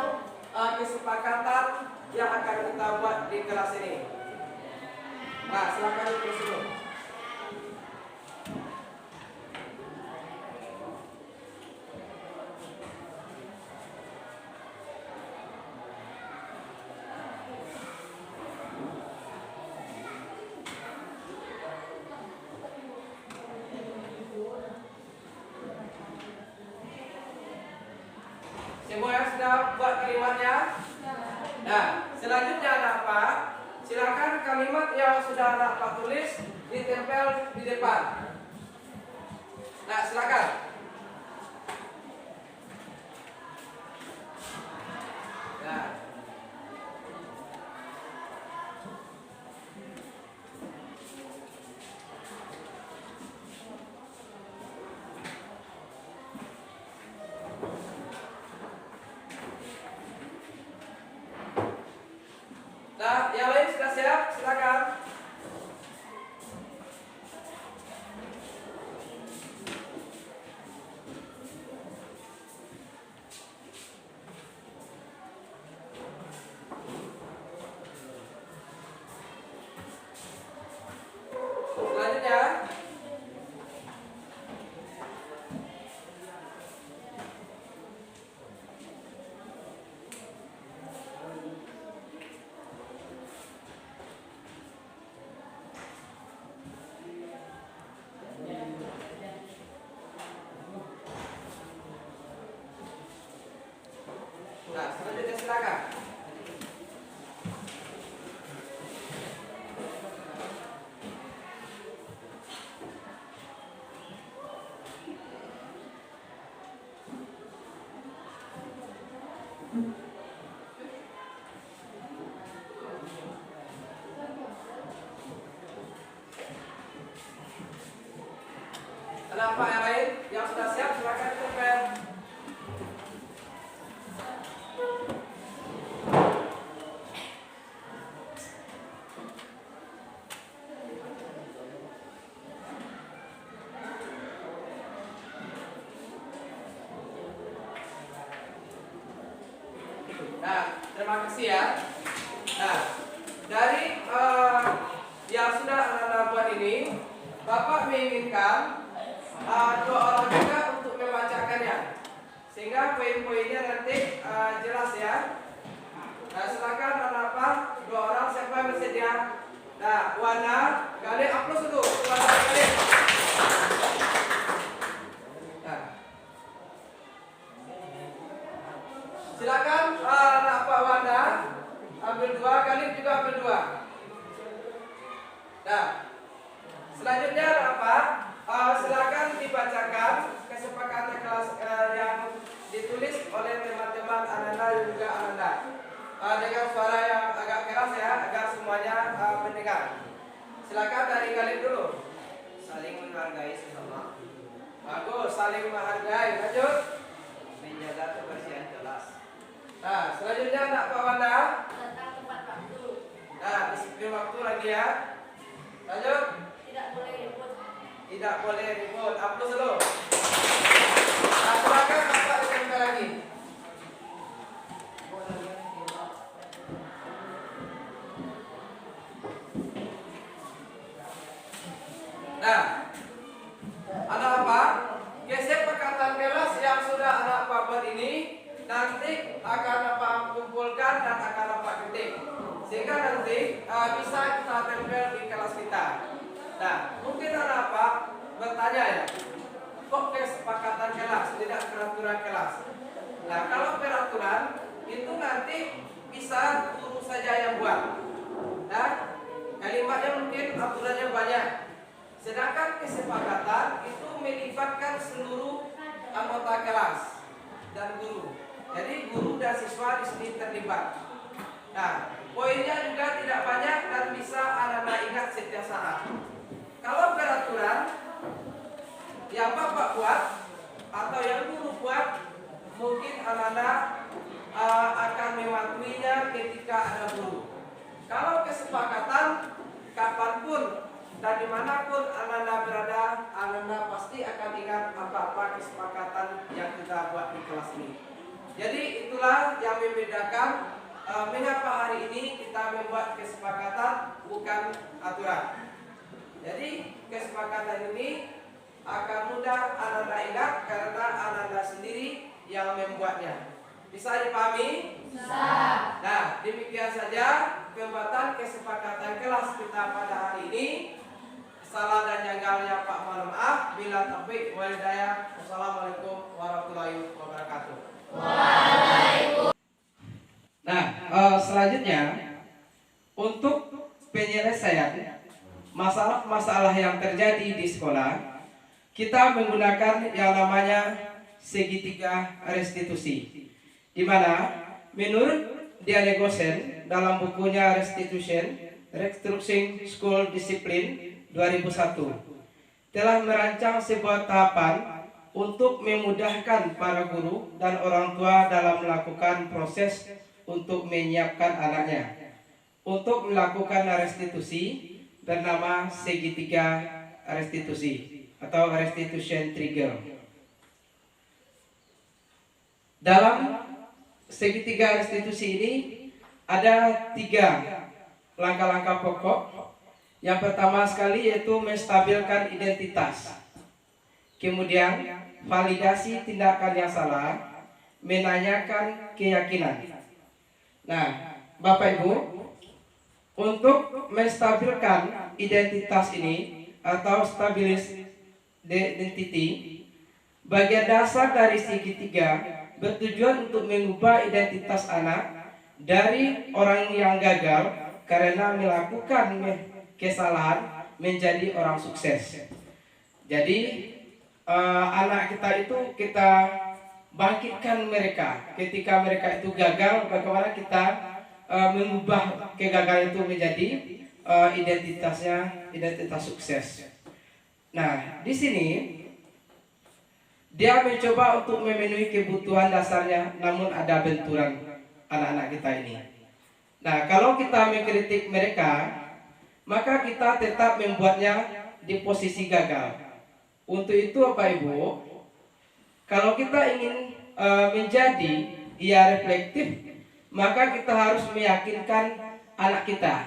S1: kesepakatan yang akan kita buat di kelas ini. Nah, silakan ditulis dulu. Semua yang sudah buat kalimatnya? Nah, selanjutnya anak Pak, silakan kalimat yang sudah anak Pak tulis ditempel di depan. Nah, silakan. Nah. Nah, yang lain sudah siap? Silakan. Selanjutnya. Nah, selanjutnya silakan. Ada apa yang lain? Yang sudah siap silakan tempel. Nah, terima kasih ya. Nah, dari yang sudah Anda buat ini, Bapak menginginkan dua orang juga untuk membacakannya, sehingga poin-poinnya nanti jelas ya. Nah, silakan Bapak, dua orang siapa yang bersedia? Nah, Wana, Galih, aplaus dulu. Wana, Galih. Nah. Silakan Pak Wanda ambil dua, Galih juga ambil dua. Nah, selanjutnya apa? Silakan dibacakan kesepakatan kelas yang ditulis oleh teman-teman Ananda dan juga Ananda dengan suara yang agak keras ya, agar semuanya mendengar. Silakan dari Galih dulu.
S5: Saling menghargai sesama,
S1: Bagus, saling menghargai. Lanjut.
S5: menjaga kebersihan kelas,
S1: Nah, selanjutnya Pak Wanda.
S6: Tentang tepat waktu.
S1: Nah, disiplin waktu lagi ya. Lanjut.
S6: Tidak boleh ribut.
S1: Tidak boleh ribut. Aplaus dulu. Nah, silakan Bapak ditempel lagi. Nah, ada apa? Kesepakatan kelas yang sudah anak Pak buat ini nanti akan Bapak kumpulkan dan akan Bapak ketik, sehingga nanti bisa kita tempel di kelas kita. Nah, mungkin ada apa bertanya ya, kok kesepakatan kelas tidak peraturan kelas? Nah, kalau peraturan itu nanti bisa guru saja yang buat. Nah, kalimatnya mungkin aturannya banyak. Sedangkan kesepakatan itu melibatkan seluruh anggota kelas dan guru. Jadi guru dan siswa di sini terlibat. Nah, poinnya juga tidak banyak dan bisa Anda ingat setiap saat. Kalau peraturan yang Bapak buat atau yang guru buat, mungkin Anda akan mematuhinya ketika ada guru. Kalau kesepakatan, kapanpun dan dimanapun Anda berada, Anda pasti akan ingat apa-apa kesepakatan yang kita buat di kelas ini. Jadi itulah yang membedakan mengapa hari ini kita membuat kesepakatan bukan aturan. Jadi kesepakatan ini akan mudah Anda ingat karena Anda sendiri yang membuatnya. Bisa dipahami? Bisa. Nah, demikian saja pembuatan kesepakatan kelas kita pada hari ini. Salah dan janggalnya Pak mohon maaf. Bila taufik wal hidayah. Wassalamualaikum warahmatullahi wabarakatuh.
S4: Nah, selanjutnya untuk penyelesaian masalah-masalah yang terjadi di sekolah, kita menggunakan yang namanya segitiga restitusi, di mana menurut Diane Gosen dalam bukunya Restructuring School Discipline 2001 telah merancang sebuah tahapan untuk memudahkan para guru dan orang tua dalam melakukan proses untuk menyiapkan anaknya untuk melakukan restitusi, bernama segitiga restitusi atau restitution trigger. Dalam segitiga restitusi ini ada 3 langkah-langkah pokok. Yang pertama sekali yaitu menstabilkan identitas, kemudian validasi tindakan yang salah, menanyakan keyakinan. Nah, Bapak Ibu, untuk menstabilkan identitas ini atau stabilis identity, bagian dasar dari segitiga bertujuan untuk mengubah identitas anak dari orang yang gagal karena melakukan kesalahan menjadi orang sukses. Jadi anak kita itu kita bangkitkan mereka ketika mereka itu gagal, bagaimana kita mengubah kegagalan itu menjadi identitas sukses. Nah, di sini dia mencoba untuk memenuhi kebutuhan dasarnya, namun ada benturan anak-anak kita ini. Nah, kalau kita mengkritik mereka, maka kita tetap membuatnya di posisi gagal. Untuk itu Bapak Ibu, kalau kita ingin menjadi reflektif, maka kita harus meyakinkan anak kita.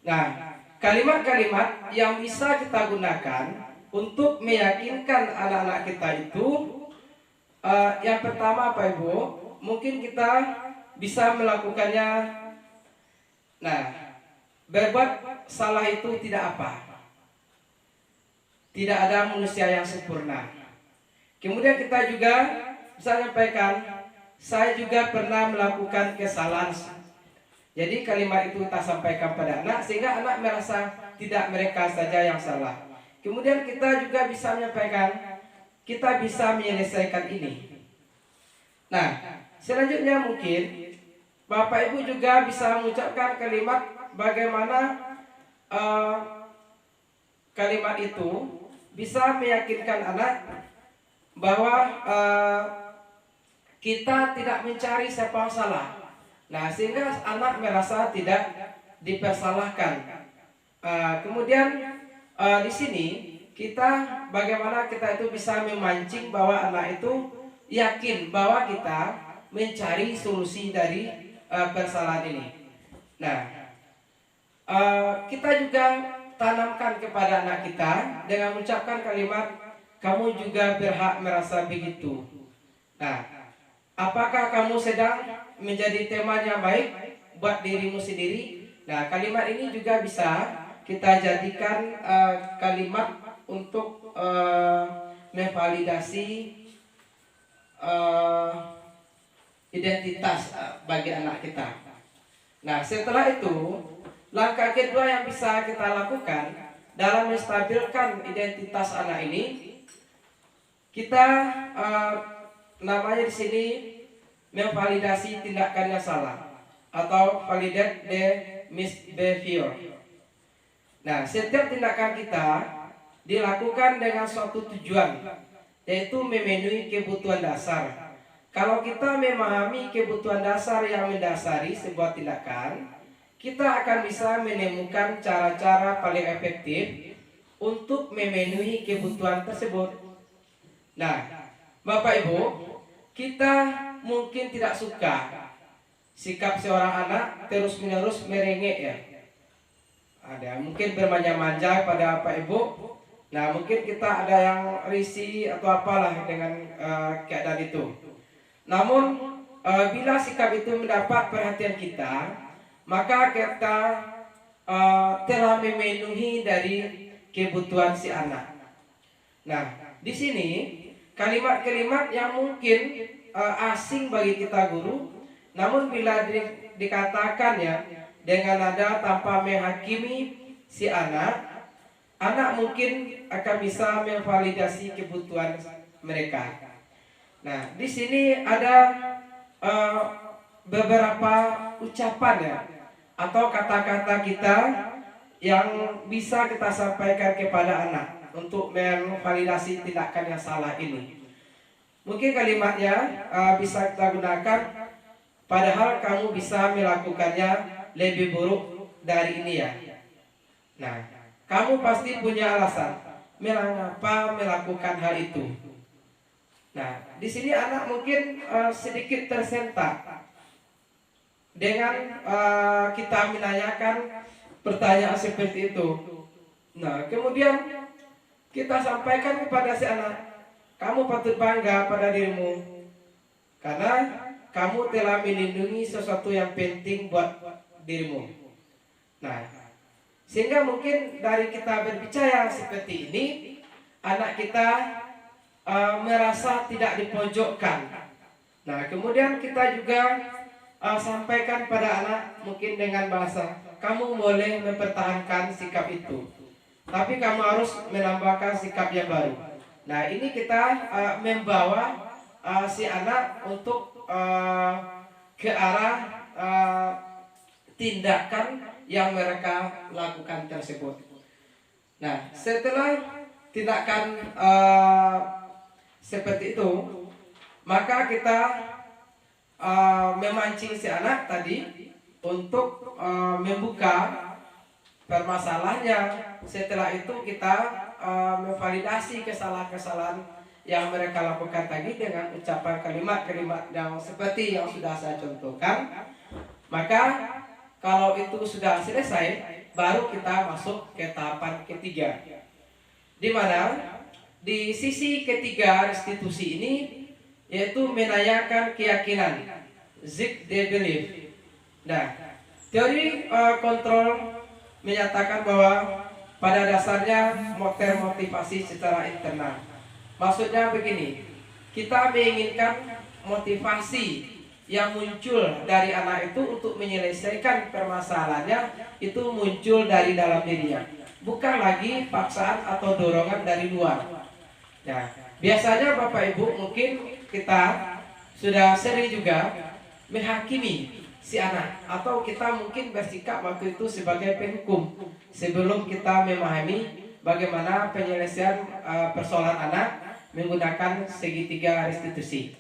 S4: Nah, kalimat-kalimat yang bisa kita gunakan untuk meyakinkan anak-anak kita itu, yang pertama Bapak Ibu, mungkin kita bisa melakukannya. Nah, berbuat salah itu tidak apa. Tidak ada manusia yang sempurna. Kemudian kita juga bisa menyampaikan, saya juga pernah melakukan kesalahan. Jadi kalimat itu kita sampaikan pada anak sehingga anak merasa tidak mereka saja yang salah. Kemudian kita juga bisa menyampaikan, kita bisa menyelesaikan ini. Nah, selanjutnya mungkin Bapak Ibu juga bisa mengucapkan kalimat bagaimana kalimat itu bisa meyakinkan anak bahwa kita tidak mencari siapa yang salah. Nah, sehingga anak merasa tidak dipersalahkan. Kemudian di sini kita bagaimana kita itu bisa memancing bahwa anak itu yakin bahwa kita mencari solusi dari persalahan ini. Nah, kita juga tanamkan kepada anak kita dengan mengucapkan kalimat, kamu juga berhak merasa begitu. Nah, apakah kamu sedang menjadi teman yang baik buat dirimu sendiri? Nah, kalimat ini juga bisa kita jadikan kalimat untuk memvalidasi identitas bagi anak kita. Nah, setelah itu, langkah kedua yang bisa kita lakukan dalam menstabilkan identitas anak ini, kita namanya di sini memvalidasi tindakan yang salah atau validate the misbehavior. Nah, setiap tindakan kita dilakukan dengan suatu tujuan, yaitu memenuhi kebutuhan dasar. Kalau kita memahami kebutuhan dasar yang mendasari sebuah tindakan, kita akan bisa menemukan cara-cara paling efektif untuk memenuhi kebutuhan tersebut. Nah, Bapak Ibu, kita mungkin tidak suka sikap seorang anak terus-menerus merengek ya. Ada mungkin bermanja-manja pada Bapak Ibu. Nah, mungkin kita ada yang risih atau apalah dengan keadaan itu. Namun bila sikap itu mendapat perhatian kita, maka kita telah memenuhi dari kebutuhan si anak. Nah, di sini kalimat-kalimat yang mungkin
S1: asing bagi kita guru, namun bila dikatakan ya dengan nada tanpa menghakimi si anak mungkin akan bisa memvalidasi kebutuhan mereka. Nah, di sini ada beberapa ucapan ya atau kata-kata kita yang bisa kita sampaikan kepada anak untuk memvalidasi tindakan yang salah ini. Mungkin kalimatnya bisa kita gunakan, padahal kamu bisa melakukannya lebih buruk dari ini ya. Nah, kamu pasti punya alasan mengapa melakukan hal itu. Nah, di sini anak mungkin sedikit tersentak dengan kita menanyakan pertanyaan seperti itu. Nah, kemudian kita sampaikan kepada si anak, kamu patut bangga pada dirimu karena kamu telah melindungi sesuatu yang penting buat dirimu. Nah, sehingga mungkin dari kita berbicara seperti ini, anak kita merasa tidak dipojokkan. Nah, kemudian kita juga sampaikan pada anak mungkin dengan bahasa, kamu boleh mempertahankan sikap itu, tapi kamu harus menambahkan sikap yang baru. Nah, ini kita membawa si anak untuk ke arah tindakan yang mereka lakukan tersebut. Nah, setelah tindakan seperti itu, maka kita memancing si anak tadi untuk membuka permasalahannya. Setelah itu kita memvalidasi kesalahan-kesalahan yang mereka lakukan tadi dengan ucapan kalimat-kalimat yang seperti yang sudah saya contohkan. Maka kalau itu sudah selesai, baru kita masuk ke tahapan ketiga, di mana di sisi ketiga restitusi ini yaitu menanyakan keyakinan, zik de belief. Nah, teori kontrol menyatakan bahwa pada dasarnya motivasi secara internal. Maksudnya begini, kita menginginkan motivasi yang muncul dari anak itu untuk menyelesaikan permasalahannya itu muncul dari dalam dirinya, bukan lagi paksaan atau dorongan dari luar. Nah, biasanya Bapak Ibu mungkin kita sudah sering juga menghakimi si anak, atau kita mungkin bersikap waktu itu sebagai penghukum sebelum kita memahami bagaimana penyelesaian persoalan anak menggunakan segitiga restitusi.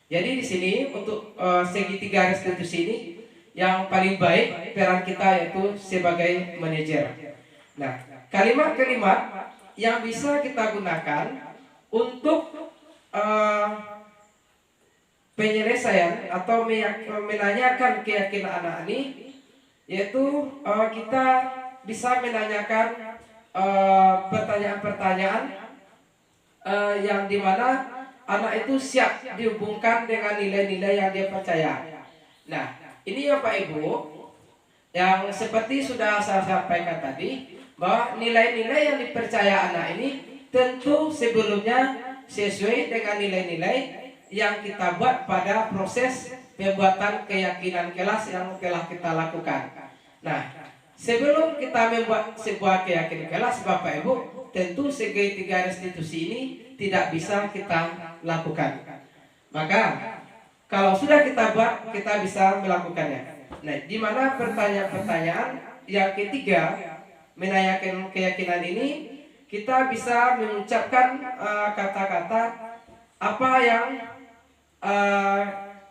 S1: Jadi di sini untuk segitiga restitusi ini yang paling baik peran kita yaitu sebagai manajer. Nah, kalimat-kalimat yang bisa kita gunakan untuk penyelesaian atau menanyakan keyakinan anak ini, yaitu kita bisa menanyakan pertanyaan-pertanyaan yang dimana anak itu siap dihubungkan dengan nilai-nilai yang dia percaya. Nah, ini ya Pak Ibu, yang seperti sudah saya sampaikan tadi, bahwa nilai-nilai yang dipercaya anak ini tentu sebelumnya sesuai dengan nilai-nilai yang kita buat pada proses pembuatan keyakinan kelas yang telah kita lakukan. Nah, sebelum kita membuat sebuah keyakinan kelas, Bapak Ibu, tentu segitiga restitusi ini tidak bisa kita lakukan. Maka kalau sudah kita buat, kita bisa melakukannya. Nah, di mana pertanyaan-pertanyaan yang ketiga menanyakan keyakinan ini, kita bisa mengucapkan kata-kata apa yang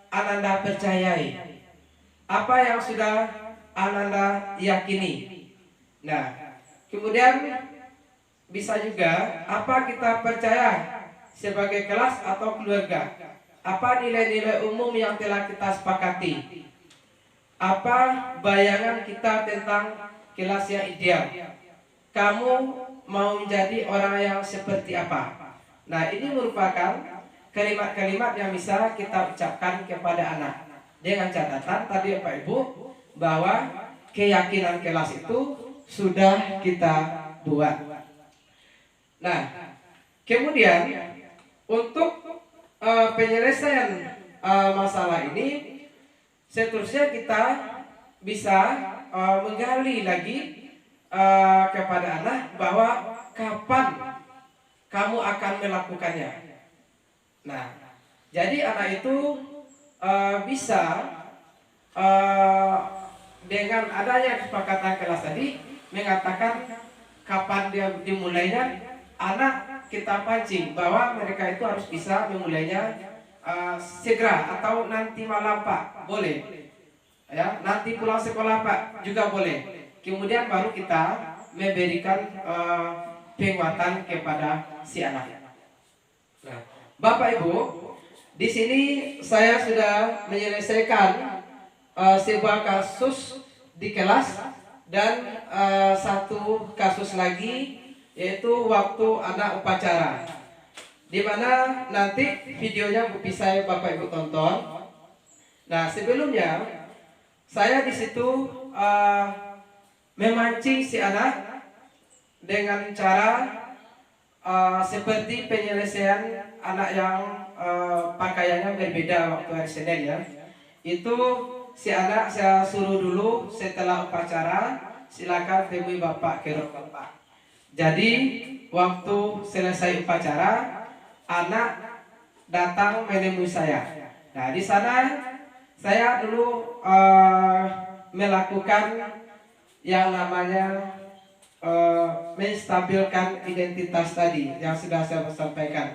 S1: Ananda percayai, apa yang sudah Ananda yakini. Nah, kemudian bisa juga apa kita percaya sebagai kelas atau keluarga, apa nilai-nilai umum yang telah kita sepakati, apa bayangan kita tentang kelas yang ideal, kamu mau menjadi orang yang seperti apa. Nah, ini merupakan kalimat-kalimat yang bisa kita ucapkan kepada anak dengan catatan tadi Bapak Ibu, bahwa keyakinan kelas itu sudah kita buat. Nah, kemudian untuk penyelesaian masalah ini, seterusnya kita bisa menggali lagi kepada anak bahwa kapan kamu akan melakukannya. Nah, jadi anak itu bisa dengan adanya kesepakatan kelas tadi mengatakan kapan dia dimulainya, anak kita pancing bahwa mereka itu harus bisa memulainya segera atau nanti malam Pak, boleh. Ya, nanti pulang sekolah Pak juga boleh. Kemudian baru kita memberikan penguatan kepada si anak. Nah, Bapak Ibu, di sini saya sudah menyelesaikan sebuah kasus di kelas dan satu kasus lagi yaitu waktu anak upacara, di mana nanti videonya bisa Bapak Ibu tonton. Nah, sebelumnya saya di situ memancing si anak dengan cara seperti penyelesaian anak yang pakaiannya berbeda waktu hari Senin ya. Itu si anak saya suruh dulu setelah upacara silakan temui Bapak ke ruang Bapak. Jadi waktu selesai upacara anak datang menemui saya. Nah, di sana saya dulu melakukan yang namanya menstabilkan identitas tadi yang sudah saya sampaikan.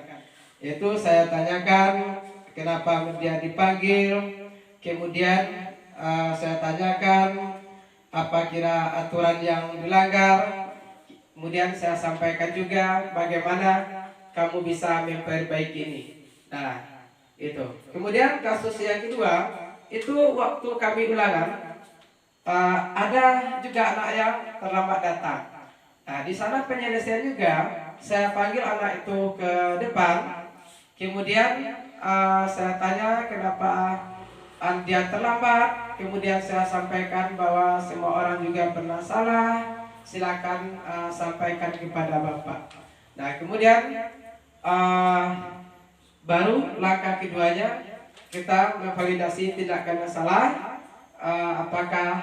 S1: Yaitu saya tanyakan kenapa dia dipanggil, kemudian saya tanyakan apa kira aturan yang dilanggar, kemudian saya sampaikan juga bagaimana kamu bisa memperbaiki ini. Nah, itu. Kemudian kasus yang kedua itu waktu kami ulangan ada juga anak yang terlambat datang. Nah, di sana penyelesaian juga saya panggil anak itu ke depan. Kemudian saya tanya kenapa dia terlambat. Kemudian saya sampaikan bahwa semua orang juga pernah salah. Silakan sampaikan kepada Bapak. Nah, kemudian baru langkah keduanya kita memvalidasi tindakan yang salah. Apakah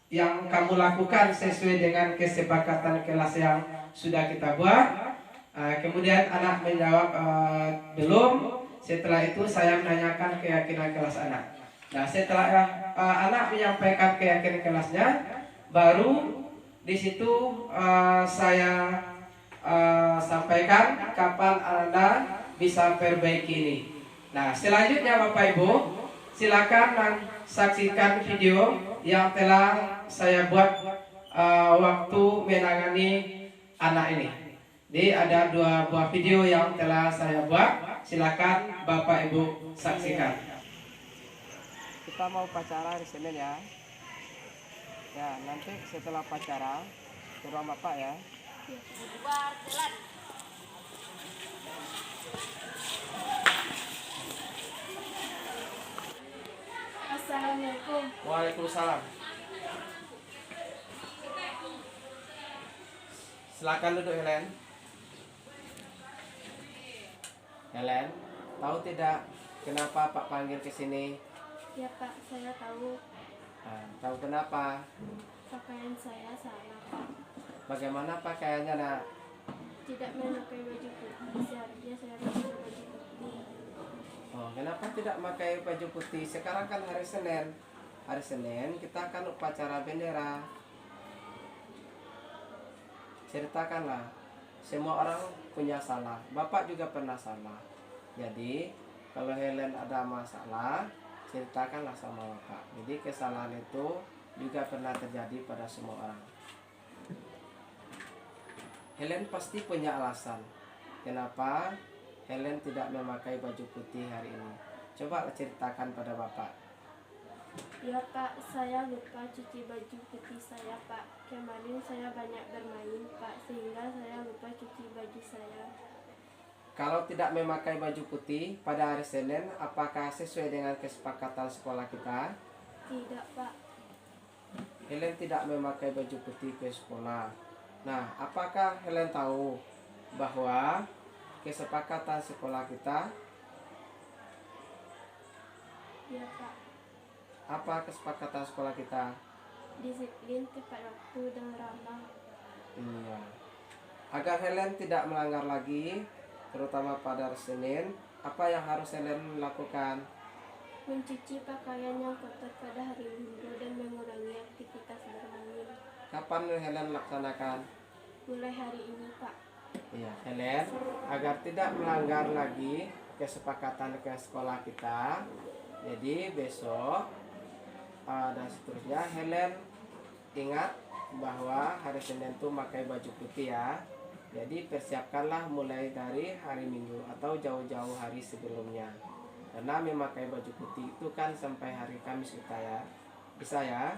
S1: yang kamu lakukan sesuai dengan kesepakatan kelas yang sudah kita buat? Kemudian anak menjawab belum. Setelah itu saya menanyakan keyakinan kelas anak. Nah, setelah anak menyampaikan keyakinan kelasnya, baru di situ saya sampaikan kapan Anda bisa perbaiki ini. Nah, selanjutnya Bapak Ibu, silakan saksikan video yang telah saya buat waktu menangani anak ini. Jadi ada 2 buah video yang telah saya buat. Silakan Bapak Ibu saksikan. Kita mau upacara hari Senin ya. Ya, nanti setelah upacara ke ruang Bapak ya.
S6: Bubar jalan. Assalamualaikum.
S1: Waalaikumsalam. Silakan duduk Helen. Helen, tahu tidak kenapa Pak panggil ke sini?
S6: Ya Pak, saya tahu
S1: Tahu kenapa?
S6: pakaian saya salah Pak.
S1: Bagaimana pakaiannya nak?
S6: Tidak memakai baju putih, seharusnya saya pakai baju putih.
S1: Oh, kenapa tidak pakai baju putih? Sekarang kan hari Senin. Hari Senin kita akan upacara bendera. Ceritakanlah. Semua orang punya salah. Bapak juga pernah salah. Jadi kalau Helen ada masalah, ceritakanlah sama Bapak. Jadi kesalahan itu juga pernah terjadi pada semua orang. Helen pasti punya alasan kenapa Helen tidak memakai baju putih hari ini. Coba ceritakan pada Bapak.
S6: Ya Pak, saya lupa cuci baju putih saya Pak. Kemarin saya banyak bermain Pak, sehingga saya lupa cuci baju saya.
S1: Kalau tidak memakai baju putih pada hari Senin, apakah sesuai dengan kesepakatan sekolah kita?
S6: Tidak Pak.
S1: Helen tidak memakai baju putih ke sekolah. Nah, apakah Helen tahu bahwa kesepakatan sekolah kita
S6: Iya Pak.
S1: Apa kesepakatan sekolah kita?
S6: Disiplin, tepat waktu, dan ramah.
S1: Iya. Agar Helen tidak melanggar lagi, terutama pada hari Senin, apa yang harus Helen lakukan?
S6: Mencuci pakaian yang kotor pada hari Minggu dan mengurangi aktivitas bermain.
S1: Kapan Helen laksanakan?
S6: Mulai hari ini Pak.
S1: Iya, Helen, agar tidak melanggar lagi kesepakatan ke sekolah kita. Jadi besok dan seterusnya Helen ingat bahwa hari Senin itu pakai baju putih ya. Jadi persiapkanlah mulai dari hari Minggu atau jauh-jauh hari sebelumnya. Karena memakai baju putih itu kan sampai hari Kamis kita ya. Bisa ya?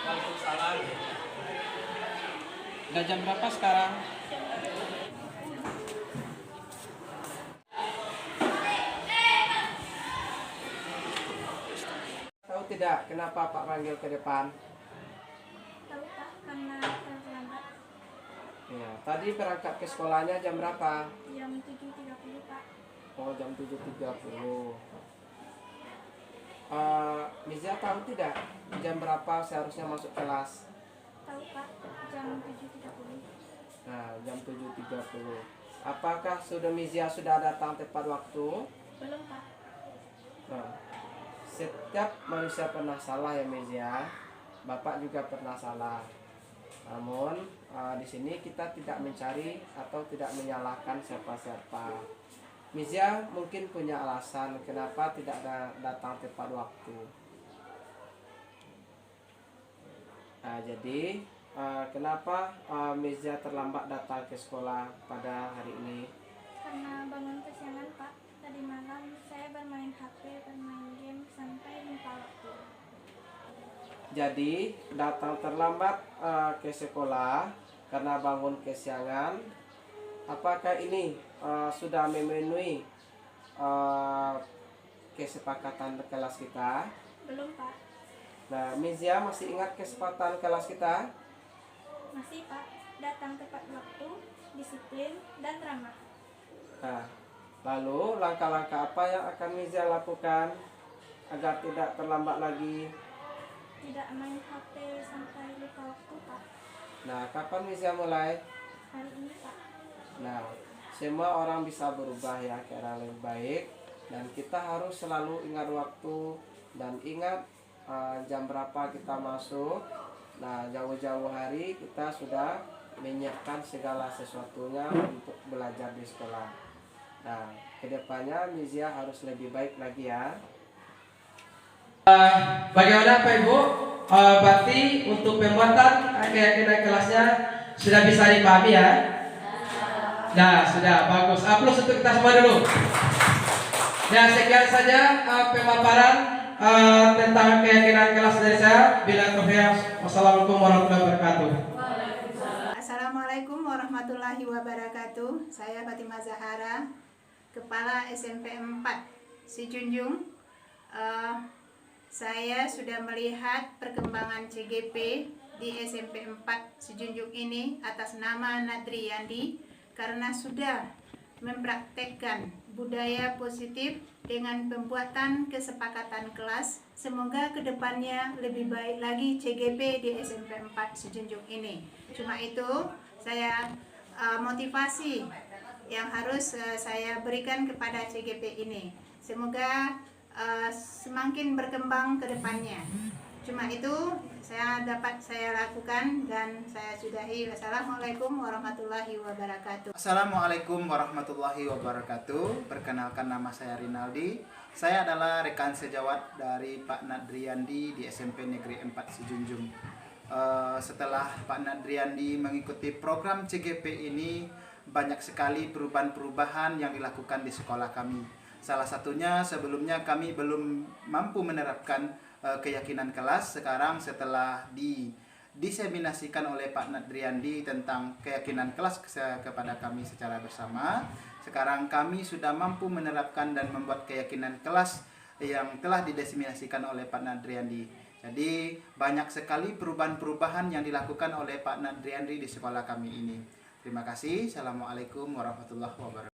S5: Waalaikumsalam.
S4: Udah jam berapa sekarang?
S1: Tahu tidak kenapa Pak panggil ke depan?
S6: Tahu Pak, karena terlambat.
S1: Ya, tadi berangkat ke sekolahnya jam berapa?
S6: Jam 7.30 Pak.
S1: Oh, jam 7.30. Mizia tahu tidak jam berapa seharusnya masuk kelas?
S6: Tahu Pak, jam 7.30.
S1: Nah, jam 7.30. Apakah Mizia sudah datang tepat waktu?
S6: Belum Pak.
S1: Nah, setiap manusia pernah salah ya Mizia. Bapak juga pernah salah. Namun di sini kita tidak mencari atau tidak menyalahkan siapa-siapa. Mizia mungkin punya alasan kenapa tidak datang tepat waktu. Nah, jadi kenapa Mizia terlambat datang ke sekolah pada hari ini?
S6: Karena bangun kesiangan Pak. Tadi malam saya bermain HP, bermain game sampai lupa waktu.
S1: Jadi datang terlambat ke sekolah karena bangun kesiangan. Apakah ini sudah memenuhi kesepakatan kelas kita?
S6: Belum Pak.
S1: Nah, Mizia masih ingat kesepakatan kelas kita?
S6: Masih Pak. Datang tepat waktu, disiplin, dan ramah.
S1: Nah, lalu langkah-langkah apa yang akan Mizia lakukan agar tidak terlambat lagi?
S6: Tidak main HP sampai lupa waktu Pak.
S1: Nah, kapan Mizia mulai?
S6: Hari ini Pak.
S1: Nah, semua orang bisa berubah ya ke arah lebih baik, dan kita harus selalu ingat waktu dan ingat jam berapa kita masuk. Nah, jauh-jauh hari kita sudah menyiapkan segala sesuatunya untuk belajar di sekolah. Nah, kedepannya Mizia harus lebih baik lagi ya.
S4: Bagaimana Pak Ibu? Berarti untuk pembuatan keyakinan kelasnya sudah bisa dipahami ya? Nah, sudah bagus. Aplaus untuk kita semua dulu. Ya, sekian saja pemaparan tentang keyakinan kelas dari saya. Bila taufiq, wassalamualaikum warahmatullahi wabarakatuh.
S3: Assalamualaikum warahmatullahi wabarakatuh. Saya Fatimah Zahara, Kepala SMP 4 Sijunjung. Saya sudah melihat perkembangan CGP di SMP 4 Sijunjung ini atas nama Nadriyandi, karena sudah mempraktekkan budaya positif dengan pembuatan kesepakatan kelas. Semoga kedepannya lebih baik lagi CGP di SMP 4 Sijunjung ini. Cuma itu saya motivasi yang harus saya berikan kepada CGP ini. Semoga semakin berkembang ke depannya. Cuma itu dapat saya lakukan dan saya sudahi. Wassalamualaikum warahmatullahi wabarakatuh.
S7: Assalamualaikum warahmatullahi wabarakatuh. Perkenalkan, nama saya Rinaldi. Saya adalah rekan sejawat dari Pak Nadriyandi di SMP Negeri 4 Sijunjung. Setelah Pak Nadriyandi mengikuti program CGP ini, banyak sekali perubahan-perubahan yang dilakukan di sekolah kami. Salah satunya, sebelumnya kami belum mampu menerapkan keyakinan kelas. Sekarang setelah diseminasikan oleh Pak Nadriandi tentang keyakinan kelas kepada kami secara bersama. Sekarang kami sudah mampu menerapkan dan membuat keyakinan kelas yang telah didiseminasikan oleh Pak Nadriandi. Jadi banyak sekali perubahan-perubahan yang dilakukan oleh Pak Nadriandi di sekolah kami ini. Terima kasih. Assalamualaikum warahmatullahi wabarakatuh.